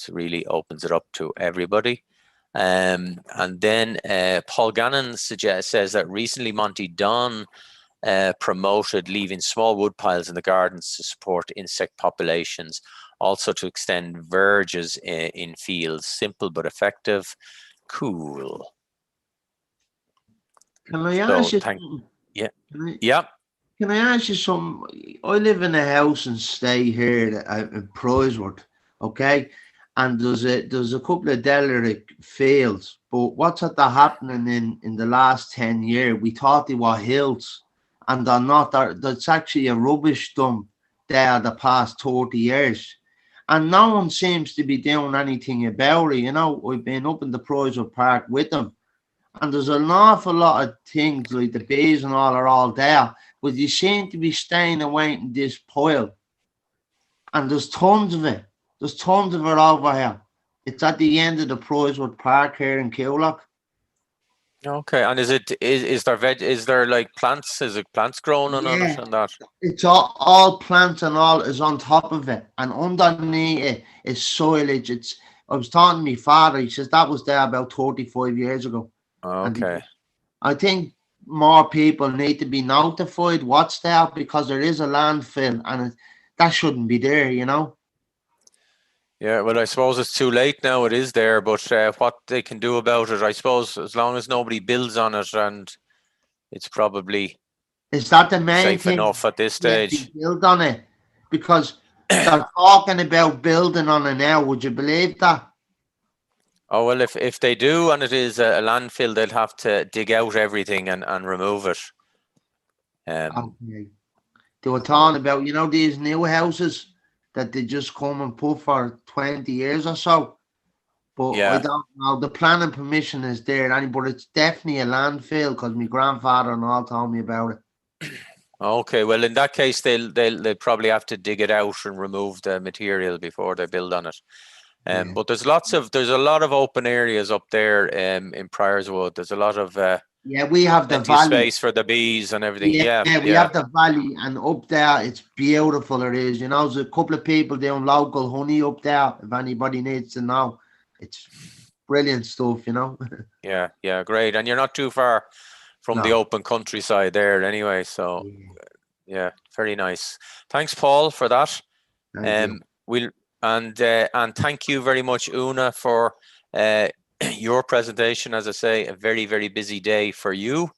really opens it up to everybody. And then Paul Gannon says that recently Monty Don promoted leaving small wood piles in the gardens to support insect populations, also to extend verges in fields. Simple but effective. Cool. Can I ask you something? Yeah. Can I ask you something? I live in a house and stay here in Prizewood, okay? And there's a couple of derelict fields, but what's happening in the last 10 years? We thought they were hills, and they're not. That's actually a rubbish dump there the past 30 years. And no one seems to be doing anything about it. You know, we've been up in the Prizewood Park with them, and there's an awful lot of things like the bees and all are all there, but you seem to be staying away in this pile. And there's tons of it. There's tons of it over here. It's at the end of the Prizewood Park here in Coolock. Okay, and is there like plants? Is it plants growing on it and that? It's all plants and all is on top of it, and underneath it is soilage. I was talking to my father. He says that was there about 35 years ago. Okay. I think more people need to be notified what's there, because there is a landfill and that shouldn't be there, you know. Yeah, well, I suppose it's too late now. It is there, but what they can do about it, I suppose, as long as nobody builds on it, and it's probably is that the main safe thing enough at this stage. Build on it, because they're talking about building on it now. Would you believe that? Oh well, if they do and it is a landfill, they'll have to dig out everything and remove it. Okay. They were talking about, you know, these new houses that they just come and put for 20 years or so. But I don't know. The planning permission is there, but it's definitely a landfill, because my grandfather and all told me about it. Okay, well, in that case, they'll probably have to dig it out and remove the material before they build on it. But there's a lot of open areas up there in Priorswood. There's a lot of we have the valley space for the bees and everything. We have the valley, and up there it's beautiful. It is, you know. There's a couple of people doing local honey up there. If anybody needs to know, it's brilliant stuff, you know. Yeah, great. And you're not too far from the open countryside there, anyway. So yeah, very nice. Thanks, Paul, for that. And thank you very much, Una, for your presentation. As I say, a very, very busy day for you.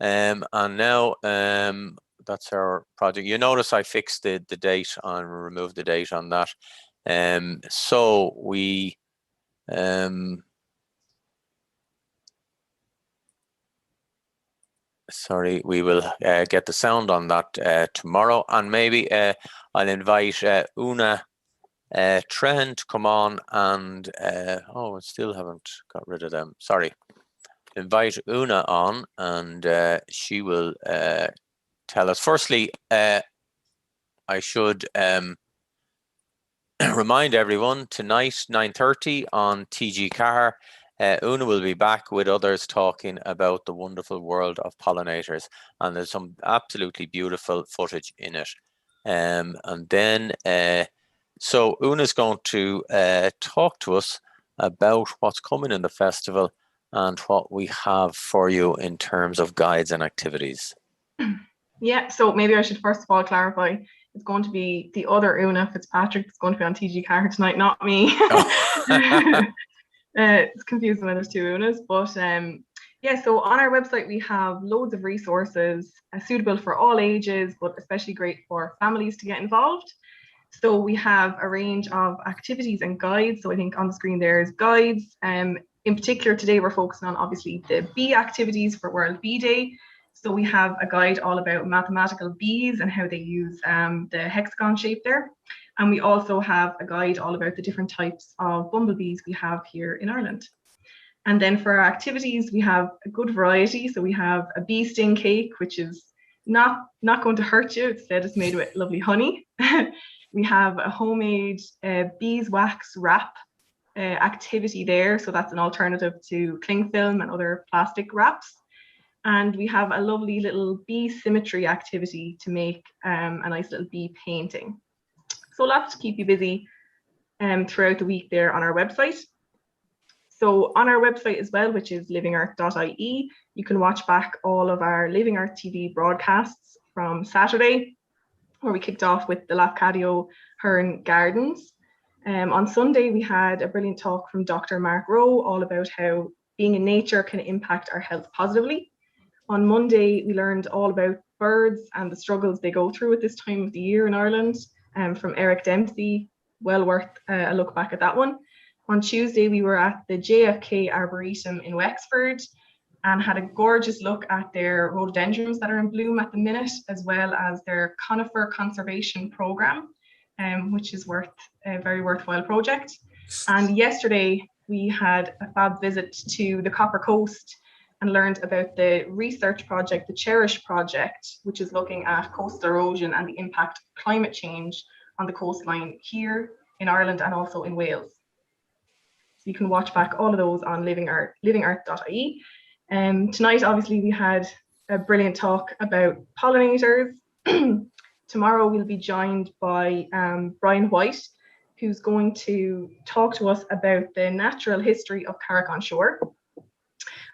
And now that's our project. You notice I fixed the date and removed the date on that. So we sorry, we will get the sound on that tomorrow, and maybe I'll invite Una Trent to come on and I still haven't got rid of them. Sorry. Invite Una on, and she will tell us. Firstly, I should remind everyone, tonight 9:30 on TG Car, Una will be back with others talking about the wonderful world of pollinators, and there's some absolutely beautiful footage in it. And then, so Una's going to talk to us about what's coming in the festival and what we have for you in terms of guides and activities. Yeah, so maybe I should first of all clarify, it's going to be the other Una Fitzpatrick that's going to be on TG Carr tonight, not me. Oh. It's confusing when there's two Unas, but yeah, so on our website we have loads of resources suitable for all ages, but especially great for families to get involved. So we have a range of activities and guides. So I think on the screen there's guides. In particular, today we're focusing on obviously the bee activities for World Bee Day. So we have a guide all about mathematical bees and how they use the hexagon shape there. And we also have a guide all about the different types of bumblebees we have here in Ireland. And then for our activities, we have a good variety. So we have a bee sting cake, which is not going to hurt you. Instead, it's made with lovely honey. We have a homemade beeswax wrap activity there. So that's an alternative to cling film and other plastic wraps. And we have a lovely little bee symmetry activity to make a nice little bee painting. So lots to keep you busy throughout the week there on our website. So on our website as well, which is livingearth.ie, you can watch back all of our Living Earth TV broadcasts from Saturday, where we kicked off with the Lafcadio Hearn Gardens. On Sunday, we had a brilliant talk from Dr. Mark Rowe all about how being in nature can impact our health positively. On Monday, we learned all about birds and the struggles they go through at this time of the year in Ireland from Eric Dempsey. Well worth a look back at that one. On Tuesday, we were at the JFK Arboretum in Wexford and had a gorgeous look at their rhododendrons that are in bloom at the minute, as well as their conifer conservation program, which is a very worthwhile project. And yesterday, we had a fab visit to the Copper Coast and learned about the research project, the Cherish project, which is looking at coastal erosion and the impact of climate change on the coastline here in Ireland and also in Wales. So you can watch back all of those on livingearth.ie. Tonight, obviously, we had a brilliant talk about pollinators. Tomorrow, we'll be joined by Brian White, who's going to talk to us about the natural history of Carrick-on-Shore.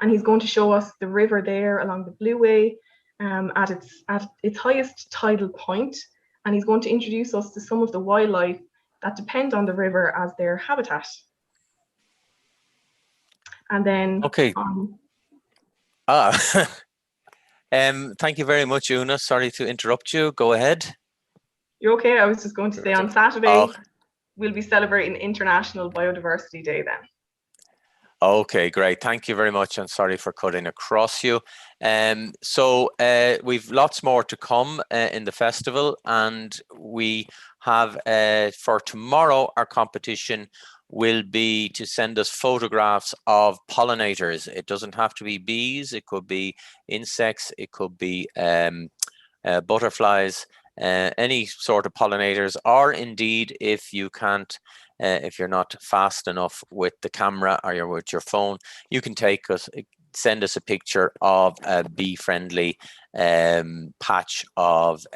And he's going to show us the river there along the Blueway at its highest tidal point. And he's going to introduce us to some of the wildlife that depend on the river as their habitat. And then okay. Thank you very much, Una. Sorry to interrupt you. Go ahead. You're okay. I was just going to say on Saturday, we'll be celebrating International Biodiversity Day then. Okay, great. Thank you very much, and sorry for cutting across you. So we've lots more to come in the festival, and we have for tomorrow our competition will be to send us photographs of pollinators. It doesn't have to be bees, it could be insects, it could be butterflies, any sort of pollinators, or indeed if you can't if you're not fast enough with the camera or you're with your phone, you can send us a picture of a bee-friendly patch of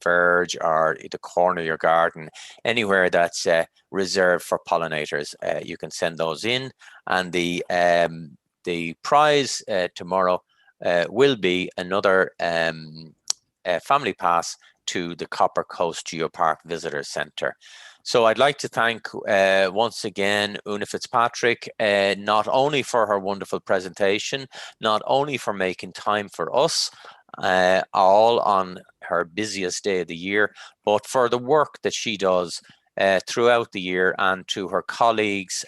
verge or the corner of your garden, anywhere that's reserved for pollinators. You can send those in, and the prize tomorrow will be another family pass to the Copper Coast Geopark Visitor Centre. So I'd like to thank once again Una Fitzpatrick, not only for her wonderful presentation, not only for making time for us, all on her busiest day of the year, but for the work that she does throughout the year, and to her colleagues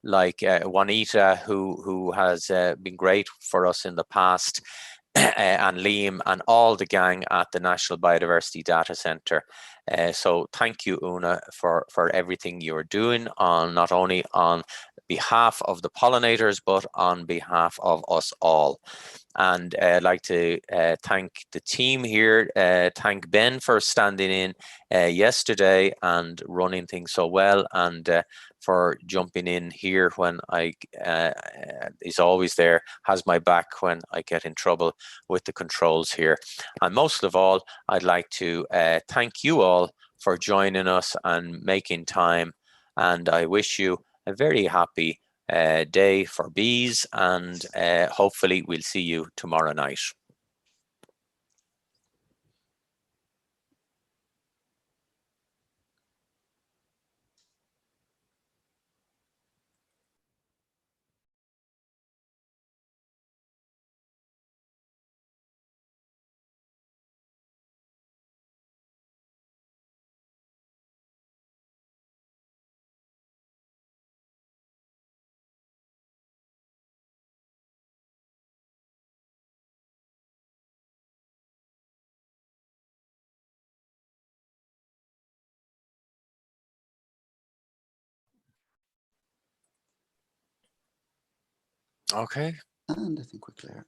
like Juanita, who has been great for us in the past, and Liam and all the gang at the National Biodiversity Data Centre. So thank you, Una, for everything you're doing, not only on behalf of the pollinators, but on behalf of us all. And I'd like to thank the team here, thank Ben for standing in yesterday and running things so well, and for jumping in here when he's always there, has my back when I get in trouble with the controls here. And most of all, I'd like to thank you all for joining us and making time, and I wish you a very happy day for bees, and hopefully we'll see you tomorrow night. Okay. And I think we're clear.